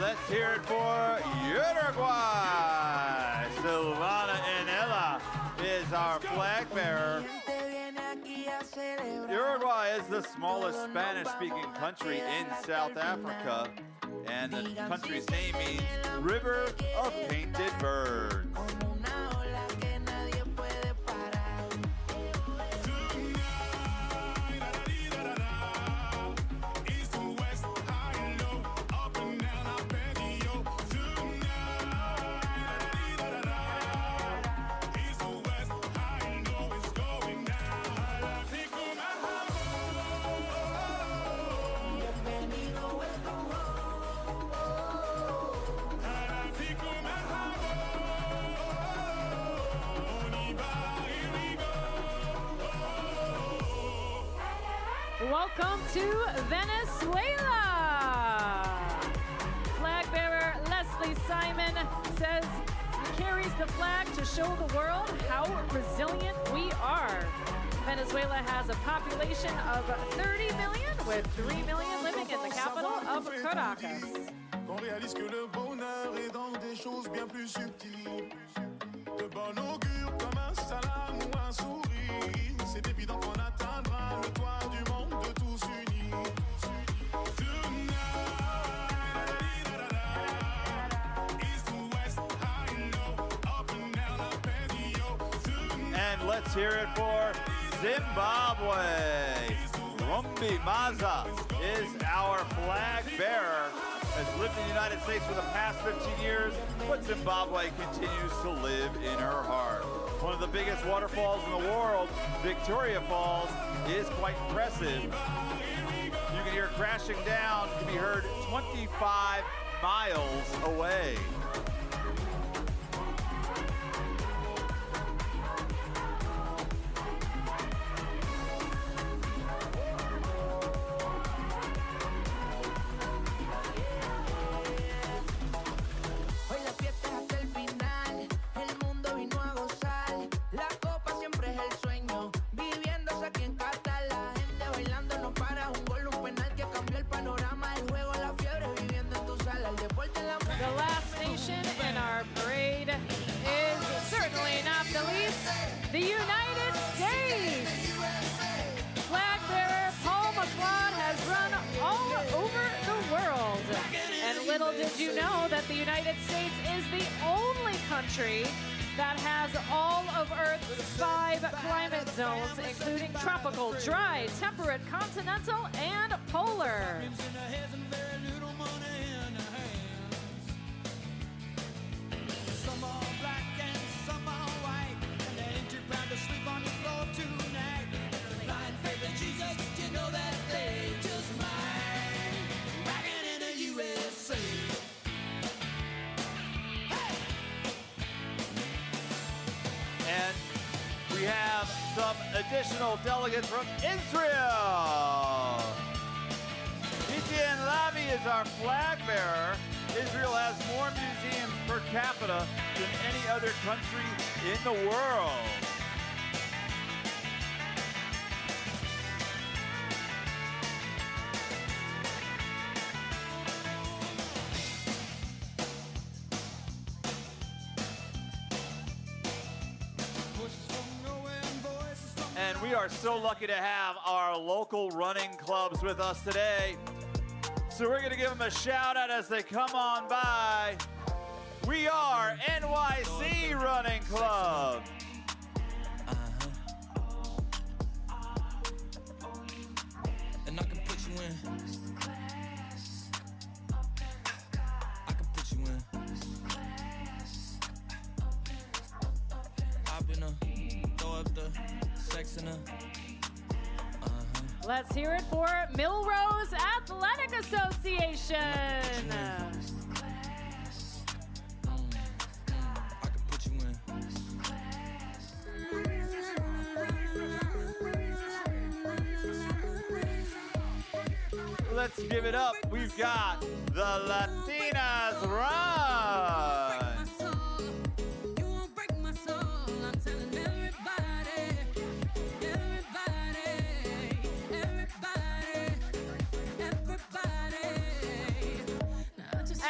S7: Let's hear it for Uruguay. Silvana Enela is our flag bearer. Uruguay is the smallest Spanish-speaking country in South Africa, and the country's name means River of Painted Birds.
S10: Welcome to Venezuela. Flag bearer Leslie Simon says he carries the flag to show the world how resilient we are. Venezuela has a population of 30 million, with 3 million living in the capital of Caracas.
S15: On réalise que le bonheur est dans des choses bien plus subtiles. De bon augure comme un salam ou un sourire. C'est évident qu'on atteindra le toit du monde de tous unis.
S7: And let's hear it for Zimbabwe. Rumbi Maza is our flag bearer. Has lived in the United States for the past 15 years, but Zimbabwe continues to live in her heart. One of the biggest waterfalls in the world, Victoria Falls, is quite impressive. You can hear it crashing down. It can be heard 25 miles away.
S10: The last nation in our parade is certainly not the least, the United States. Flag bearer Paul McLeod has run all over the world. And little did you know that the United States is the only country that has all of Earth's 5 climate zones, including tropical, dry, temperate, continental, and polar.
S15: Some are black and some are white, and they ain't too proud to sleep on the floor tonight. Flying favorite
S7: additional delegates from Israel. Etienne Lavi is our flag bearer. Israel has more museums per capita than any other country in the world. And we are so lucky to have our local running clubs with us today. So we're going to give them a shout out as they come on by. We are NYC Running Club.
S15: And I can put you in. I can put you in. Hop in her, throw up the sex in her.
S10: Let's hear it for Millrose Athletic Association.
S7: Let's give it up. We've got the Latinas Run.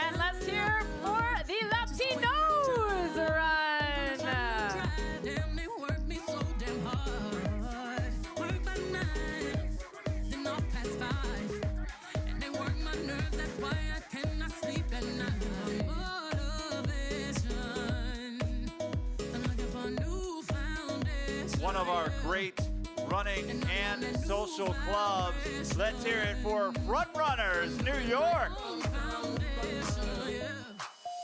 S10: And let's hear for the Latinos Run.
S7: One of our great running and social clubs. Let's hear it for Front Runners New York.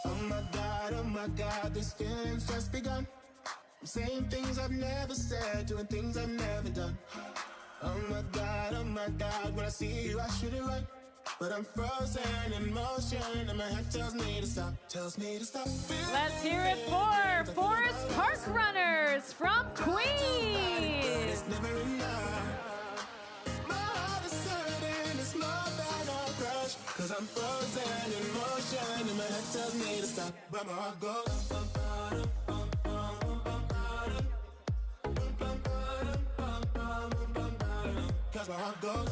S17: Oh my God, this feeling's just begun. I'm saying things I've never said, doing things I've never done. Oh my God, when I see you, I shoot it right. But I'm frozen in motion, and my head tells me to stop,
S10: Let's hear it for Forest Park Runners from Queens.
S17: Never enough. My heart is certain it's more than a crush. Cause I'm frozen in motion, and my head tells me to stop, but my heart goes. Cause my heart goes.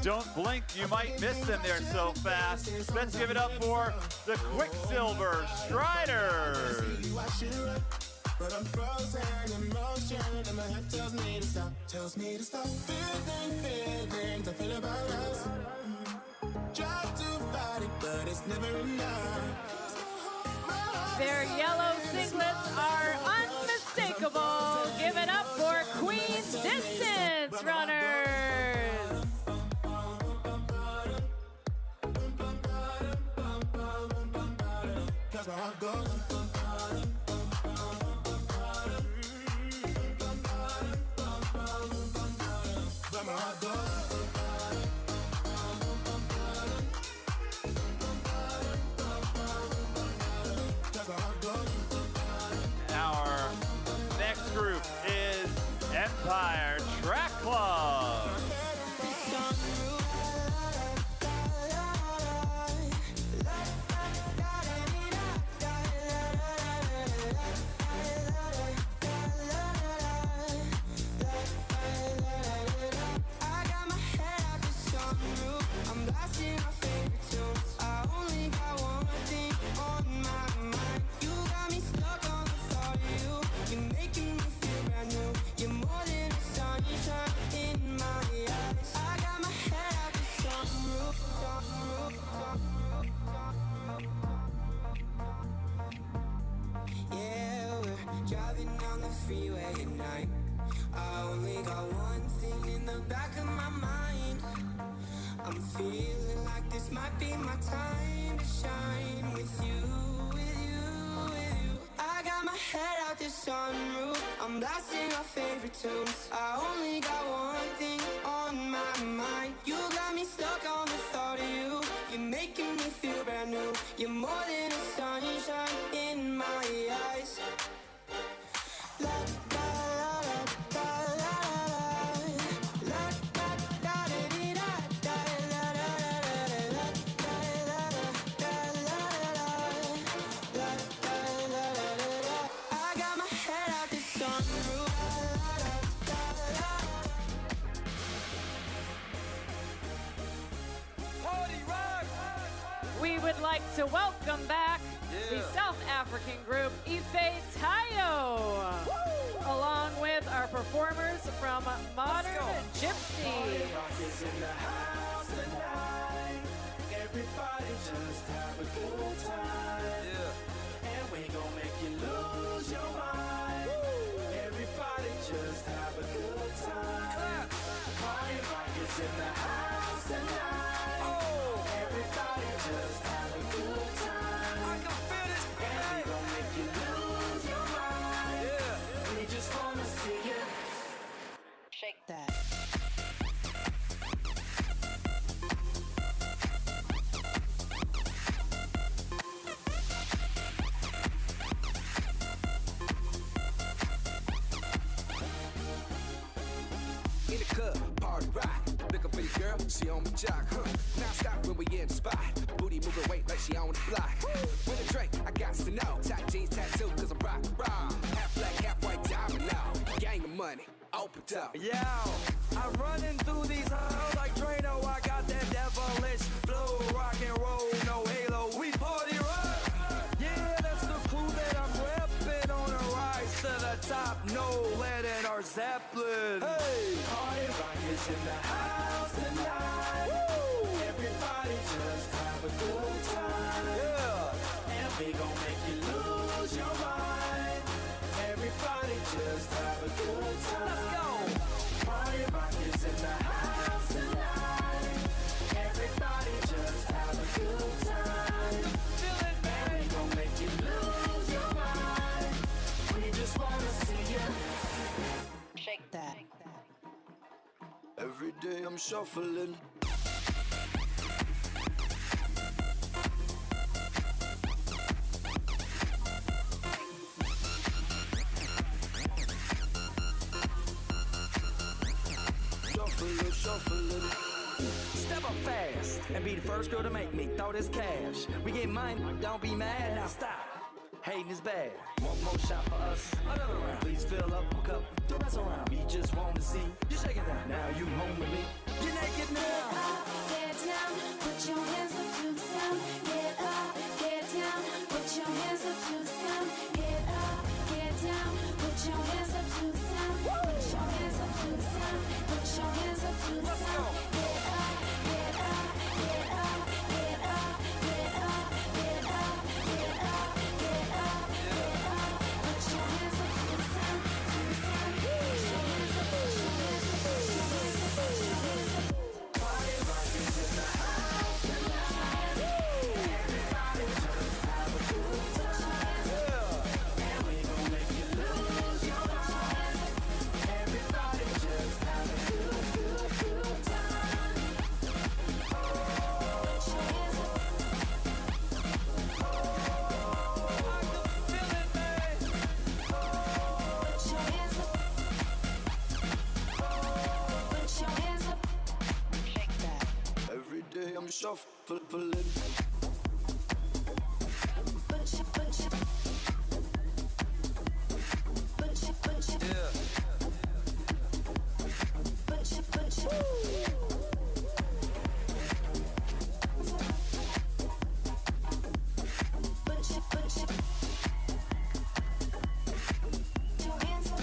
S7: Don't blink, you might miss them, they're so fast. Let's give it up for the Quicksilver Striders.
S17: But I'm frozen in motion, and my head tells me to stop, feelings I feel about us. Try to fight it, but it's never enough.
S10: Their yellow singlets are unmistakable. Give it up for Queens Distance Runners.
S17: Cause my heart goes. But my heart goes.
S7: Our next group is Empire Track Club.
S17: Freeway at night. I only got one thing in the back of my mind. I'm feeling like this might be my time to shine with you, with you, with you. I got my head out the sunroof. I'm blasting our favorite tunes. I only got one thing on my mind. You got me stuck on the thought of you. You're more than a sunshine in my eyes. La da la da la la la da da dee da da la la la la. I got my head out the sunroof.
S10: We would like to welcome back the South African group Ife Tayo, along with our performers from Modern Gypsy.
S17: Rockets in the house tonight. Everybody just have a good time. And we gon' make you lose your mind. Everybody just have a good time. Party rockets in the house tonight. Everybody just have a good time. I can feel this, and we gon' make you lose your mind. We just wanna see you shake that.
S15: In the club, party rock. Looking for your girl, she on my jock, huh? Now stop when we in the spot. Booty moving weight like she on the block. With a drink, I got to know. Tight jeans, tattoo, cause I'm rock, raw. Half black, half white, diamond now. Gang of money, opened up.
S18: Yo, I'm running through these halls like Drano. I got that devilish flow, rock and roll, no halo. We party rock. Yeah, that's the clue that I'm repping on a rise to the top. No lead in our Zeppelin. Hey,
S17: party rockets in the house tonight. Everybody just have a good time. And we gon' make you lose your mind. Everybody just have a good time. Let's go. Party rockets in the house tonight. Everybody just have a good time. Feel it, man. And we gon' make you lose your mind. We just wanna see you shake that.
S18: every day I'm shuffling. Shuffling. Step up fast and be the first girl to make me throw this cash. We get money, don't be mad, now stop. Hating is bad. One more shot for us, another round. Please fill up a cup, don't mess around. We just want to see you shaking that. Now you home with me. You're naked now.
S16: Get up, get down, put your hands up to the sound. Get up, get down, put your hands up to the sound. Get up, get down, put your hands up to the sound. Put your hands up to the sound. Put your hands up to the sound. Get up, get up, get up, get up, get up, get up, get up, get up, get up. Put your hands up to the sound, to the sound. Put your hands up, put your hands up, put your hands up, put your hands up.
S17: Party rockets in the house tonight. Everybody just have a good time. And we gon' make you lose your mind. Everybody just have a good, good, good time. Put your hands up.
S18: I can feel it, man.
S16: Put your hands up. Put your hands up.
S17: Shake that.
S18: Every day I'm shuffling.
S16: Put your, put your, put your, put your, put your, put your. Put your, put your. Put your hands up.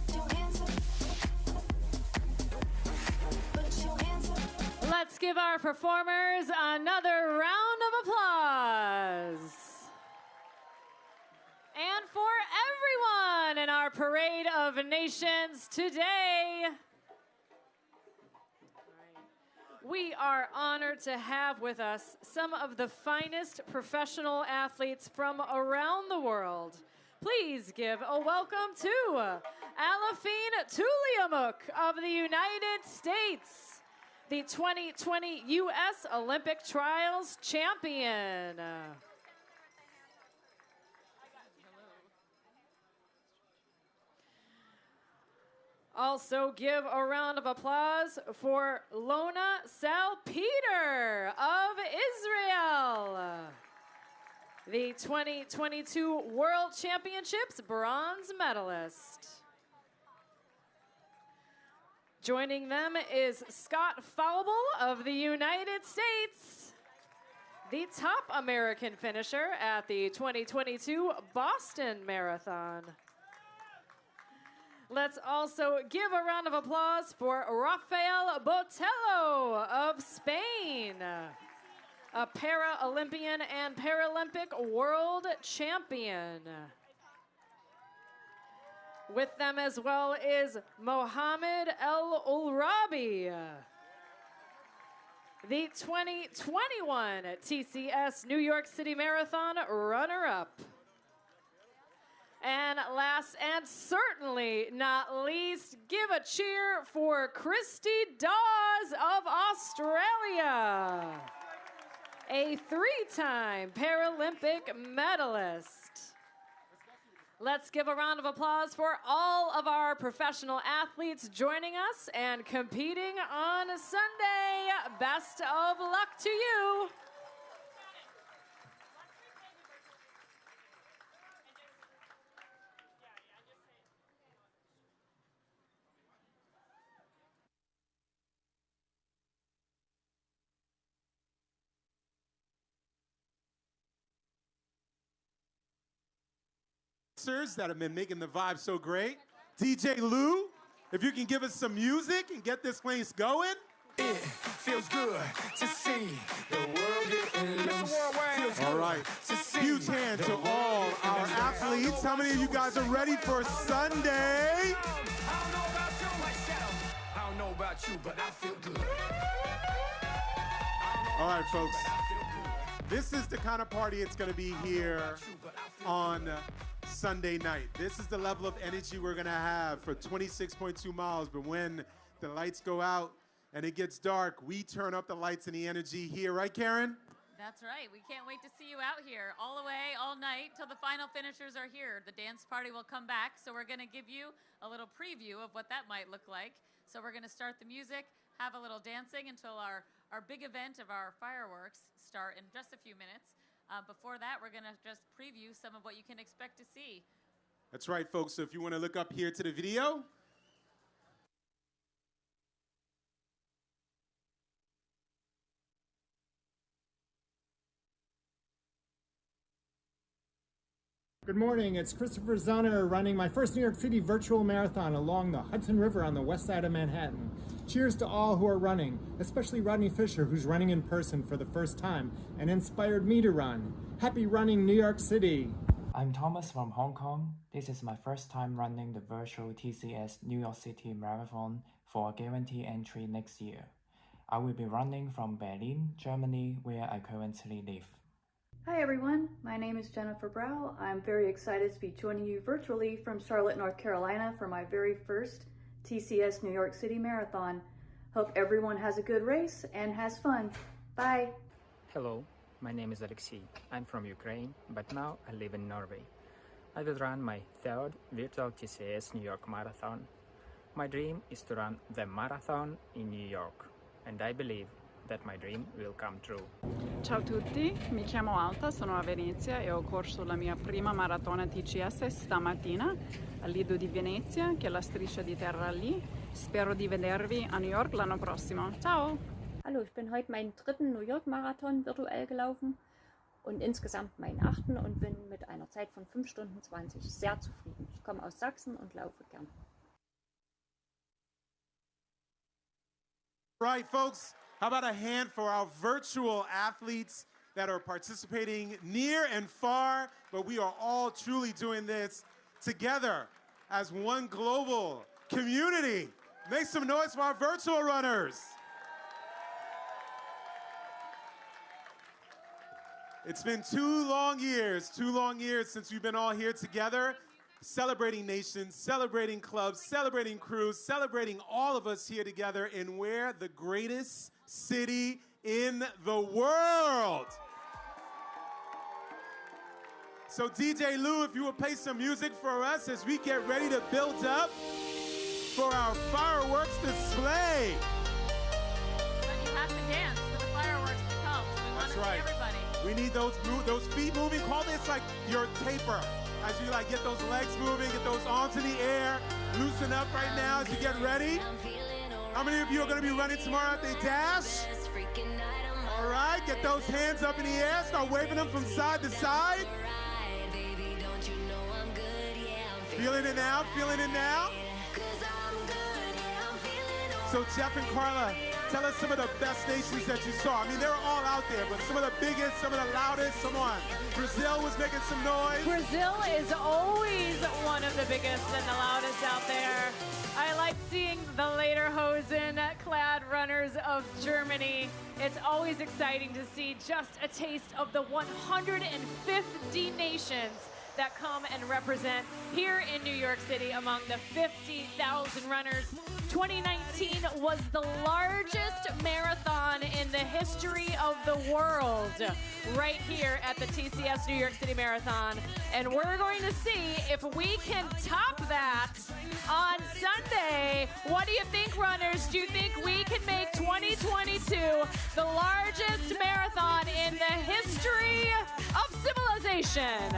S16: Put your hands up. Put your hands up.
S10: Let's give our performers another round of applause. And for everyone in our Parade of Nations today, we are honored to have with us some of the finest professional athletes from around the world. Please give a welcome to Alafine Tuliamuk of the United States, the 2020 U.S. Olympic Trials champion. Also give a round of applause for Lona Salpeter of Israel, the 2022 World Championships bronze medalist. Joining them is Scott Faubel of the United States, the top American finisher at the 2022 Boston Marathon. Let's also give a round of applause for Rafael Botello of Spain, a Paralympian and Paralympic world champion. With them as well is Mohamed El Ulrabi, the 2021 TCS New York City Marathon runner-up. And last and certainly not least, give a cheer for Christy Dawes of Australia, a three-time Paralympic medalist. Let's give a round of applause for all of our professional athletes joining us and competing on Sunday. Best of luck to you.
S13: That have been making the vibe so great. DJ Lou, if you can give us some music and get this place going.
S15: It feels good to see the world getting loose.
S13: All right. Huge hand to all our athletes. How many of you guys are ready for Sunday?
S15: I don't know about you, but I feel good.
S13: All right, folks. This is the kind of party it's going to be here on Sunday night. This is the level of energy we're going to have for 26.2 miles. But when the lights go out and it gets dark, we turn up the lights and the energy here. Right, Karen?
S12: That's right. We can't wait to see you out here all the way, all night, till the final finishers are here. The dance party will come back, so we're going to give you a little preview of what that might look like. So we're going to start the music, have a little dancing until our big event of our fireworks start in just a few minutes. Before that, we're going to just preview some of what you can expect to see.
S13: That's right, folks. So if you want to look up here to the video.
S1: Good morning, it's Christopher Zunner running my first New York City virtual marathon along the Hudson River on the west side of Manhattan. Cheers to all who are running, especially Rodney Fisher, who's running in person for the first time and inspired me to run. Happy running, New York City!
S2: I'm Thomas from Hong Kong. This is my first time running the virtual TCS New York City Marathon for a guaranteed entry next year. I will be running from Berlin, Germany, where I currently live.
S3: Hi everyone, my name is Jennifer Brow. I'm very excited to be joining you virtually from Charlotte, North Carolina for my very first TCS New York City Marathon. Hope everyone has a good race and has fun. Bye.
S4: Hello, my name is Alexei. I'm from Ukraine, but now I live in Norway. I will run my third virtual TCS New York Marathon. My dream is to run the marathon in New York, and I believe that my dream will come true.
S5: Ciao a tutti, mi chiamo Alta, sono a Venezia e ho corso la mia prima maratona TCS stamattina al Lido di Venezia, che è la striscia di terra lì. Spero di vedervi a New York l'anno prossimo. Ciao!
S6: Hallo, ich bin heute meinen dritten New York Marathon virtuell gelaufen und insgesamt meinen 8. und bin mit einer Zeit von 5 Stunden 20 sehr zufrieden. Ich komme aus Sachsen und laufe gern.
S13: Right, folks. How about a hand for our virtual athletes that are participating near and far, but we are all truly doing this together as one global community. Make some noise for our virtual runners. It's been 2 long years since we've been all here together. celebrating nations, celebrating clubs, celebrating crews, celebrating all of us here together in where the greatest city in the world. So DJ Lou, if you would play some music for us as we get ready to build up for our fireworks display.
S12: But you have to dance for the fireworks to come. So we want to see everybody.
S13: We need those feet moving. Call this like your taper. As you like get those legs moving, get those arms in the air. Loosen up right now as you get ready. How many of you are going to be running tomorrow at the dash? All right, get those hands up in the air. Start waving them from side to side. Feeling it now, feeling it now. So Jeff and Carla, tell us some of the best nations that you saw. I mean, they were all out there, but some of the biggest, some of the loudest. Come on. Brazil was making some noise.
S10: Brazil is always one of the biggest and the loudest out there. I like seeing the lederhosen-clad runners of Germany. It's always exciting to see just a taste of the 150 nations that come and represent here in New York City among the 50,000 runners. 2019 was the largest marathon in the history of the world right here at the TCS New York City Marathon. And we're going to see if we can top that on Sunday. What do you think, runners? Do you think we can make 2022 the largest marathon in the history of civilization?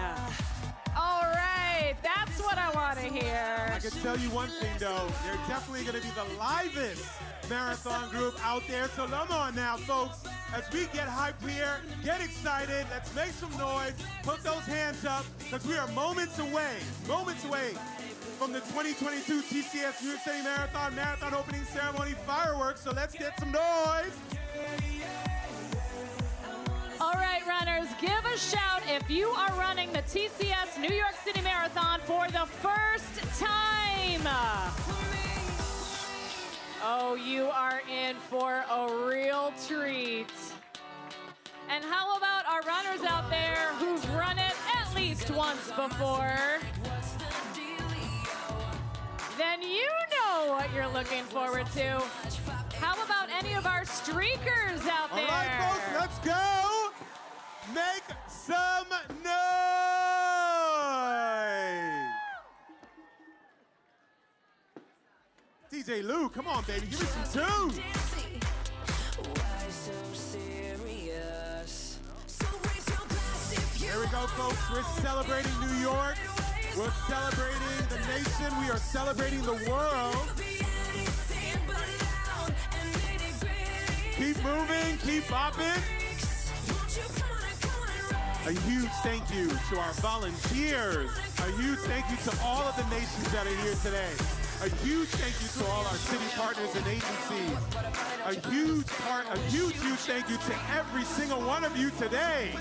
S10: All right, that's what I want to hear.
S13: I can tell you one thing, though. They're definitely going to be the livest marathon group out there. So come on now, folks. As we get hyped here, get excited. Let's make some noise. Put those hands up, because we are moments away from the 2022 TCS New York City Marathon opening ceremony fireworks. So let's get some noise.
S10: All right, runners, give a shout if you are running the TCS New York City Marathon for the first time. Oh, you are in for a real treat. And how about our runners out there who've run it at least once before? Then you know what you're looking forward to. How about any of our streakers out there?
S13: All right, folks, let's go. Make some noise! DJ Lou, come on, baby, give me some tunes. Here we go, folks. We're celebrating New York. We're celebrating the nation. We are celebrating the world. Keep moving, keep bopping. A huge thank you to our volunteers. A huge thank you to all of the nations that are here today. A huge thank you to all our city partners and agencies. A huge thank you to every single one of you today.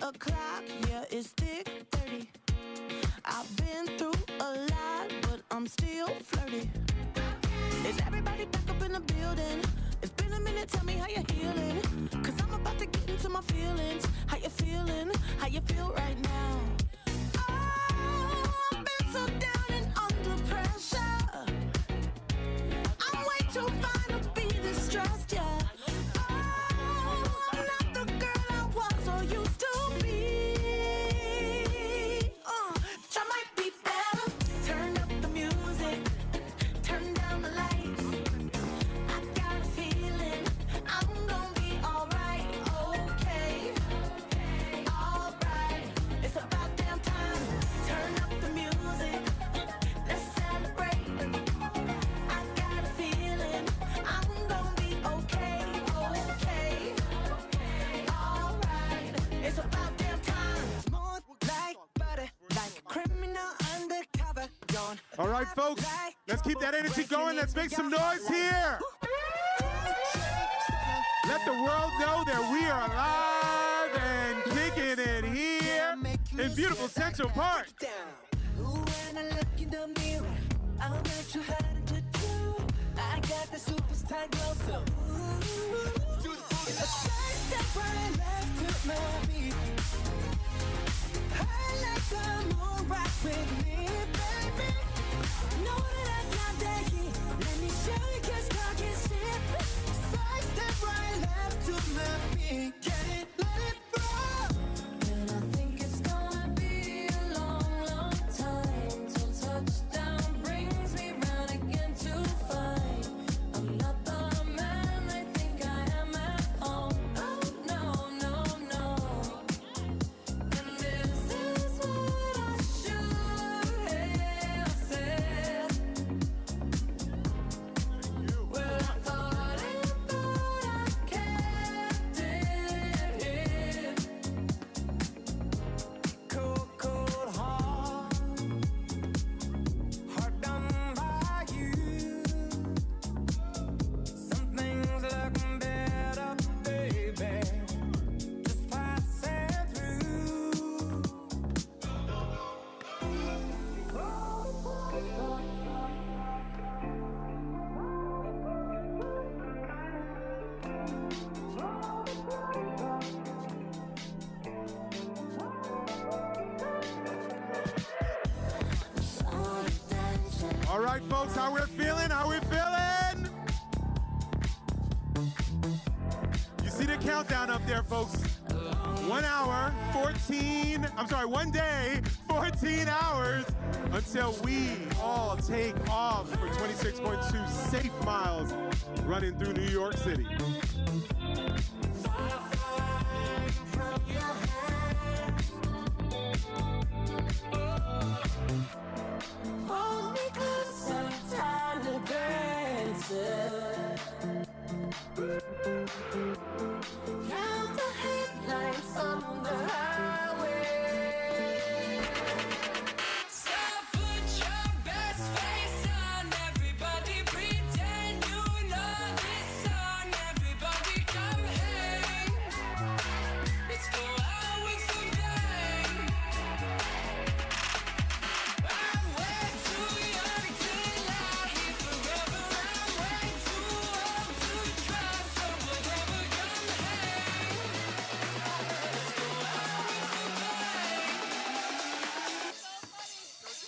S19: O'clock, yeah, it's thick 30. I've been through a lot, but I'm still flirty. Is everybody back up in the building? It's been a minute, tell me how you're healing. Cause I'm about to get into my feelings. How you feeling? How you feel right now? Oh, I've been so down and under pressure. I'm way too fine to be distressed, yeah. It's
S20: All right, folks, let's keep that energy going. Let's make some noise here. Let the world know that we are alive and kicking it here in beautiful Central Park.
S19: When I look in the mirror, I'm not sure how to do. I got the superstar glow, so do the booty. A side step right left to my beat. I like the moon rock with me, baby. Know that I got that heat. Let me show you 'cause God can see it. Side step right left to my beat. Get it, let it roll. And I think it's gonna be a long, long time till touchdown brings me round again to find I'm not the man I think I am at home. Oh no, no, no. And this is what I should have said. Well, I thought it, but I kept it hid.
S18: Cold, cold heart done by you. Some things look better, baby, just passing through.
S20: All right, folks, how we're feeling? How we feeling? You see the countdown up there, folks. 1 day, 14 hours until we all take off for 26.2 safe miles running through New York City.
S19: Hold me close, I'm time to dance. Count the headlights on the highway. So put your best face on, everybody pretend you know this song. Everybody come hang. Let's go out with some bang. I'm way too young to lie here forever. I'm way too old to try, so whatever, come hang. Let's go out with some bang.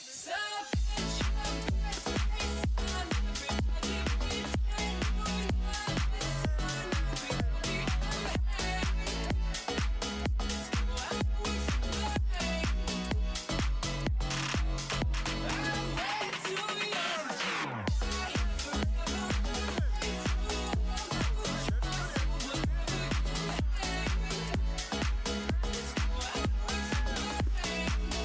S19: So put your best face on, everybody pretend you know this song. Everybody come hang. Let's go out with some bang. I'm way too young.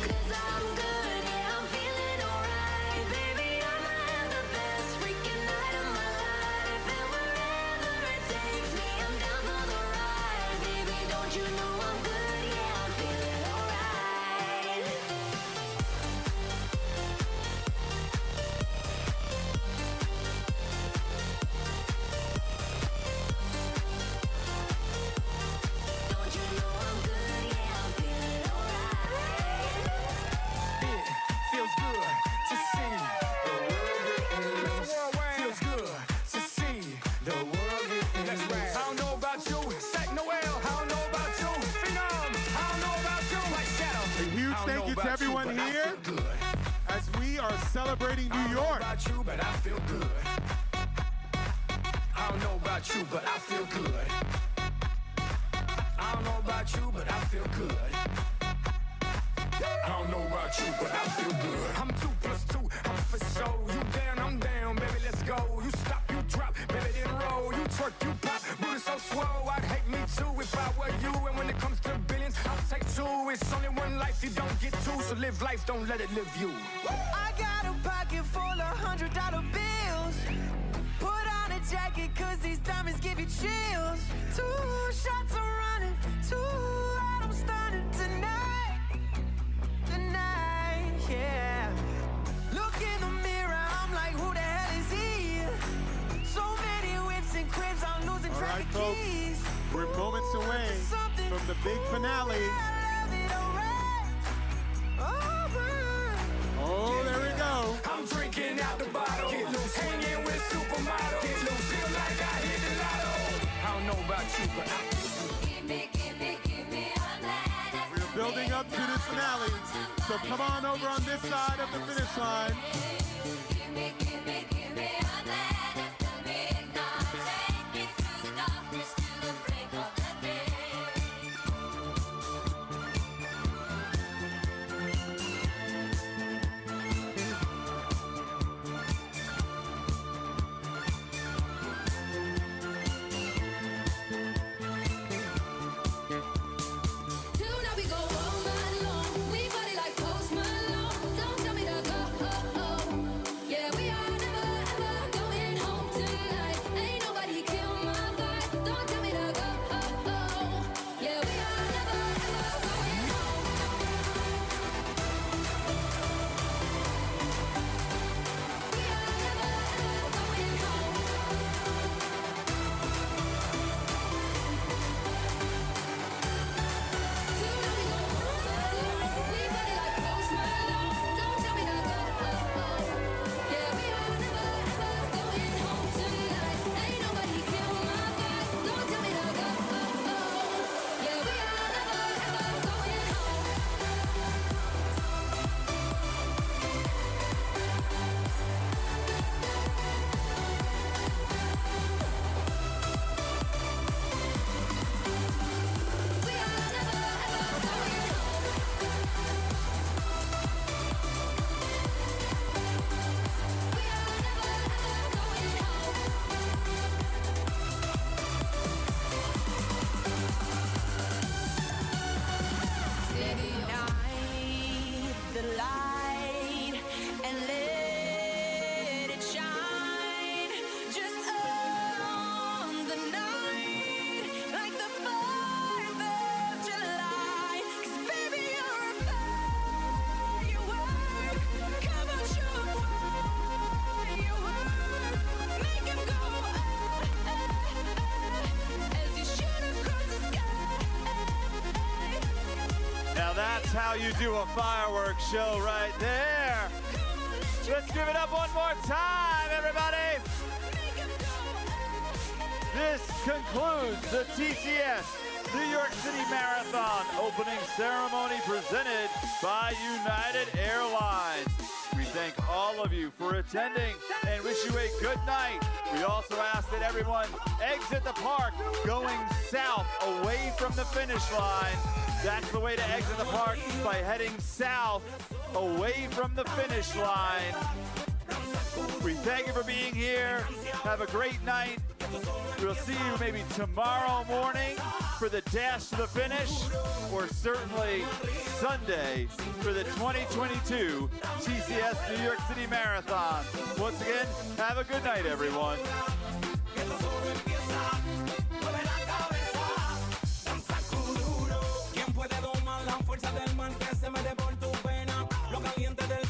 S19: Cause I'm good, yeah, I'm feeling alright. Baby, I'ma have the best freaking night of my life. And wherever it takes me, I'm down for the ride. Baby, don't you know I'm good, yeah, I'm feeling alright. Don't you know I'm good, yeah, I'm feeling alright.
S15: It feels good to see the world getting feels good to see the world getting That's right. I don't know about you, Sack Noel. I don't know about you, Phenom. I don't know about you, like Shadow.
S20: A huge thank you to everyone here as we are celebrating New York.
S15: I don't know about you, but I feel good. I don't know about you, but I feel good. I don't know about you, but I feel good. I don't know about you, but I feel good. I'm 2 plus 2, I'm for sure. You down, I'm down, baby, let's go. You stop, you drop, baby, then roll. You twerk, you pop, booty so swole. I'd hate me too if I were you. And when it comes to billions, I'll take 2. It's only one life, you don't get 2. So live life, don't let it live you.
S19: I got a pocket full of $100 bills. Put on a jacket, cause these diamonds give you chills. 2 shots are running, 2 out, I'm starting tonight. Tonight, yeah. Looking
S20: right, folks, we're moments away from the big finale. Oh, there we go.
S15: I'm drinking out the bottle, hanging with supermodels, feel like I hit the lotto. I don't know about you, but
S20: we're building up to this finale, so come on over on this side of the finish line.
S7: That's how you do a fireworks show right there. Let's give it up one more time, everybody. This concludes the TCS New York City Marathon opening ceremony presented by United Airlines. We thank all of you for attending and wish you a good night. We also ask that everyone exit the park going south away from the finish line. That's the way to exit the park, by heading south away from the finish line. We thank you for being here. Have a great night. We'll see you maybe tomorrow morning for the dash to the finish, or certainly Sunday for the 2022 TCS New York City Marathon. Once again, have a good night, everyone.
S15: Fuerza del man que se me de por tu pena, lo caliente del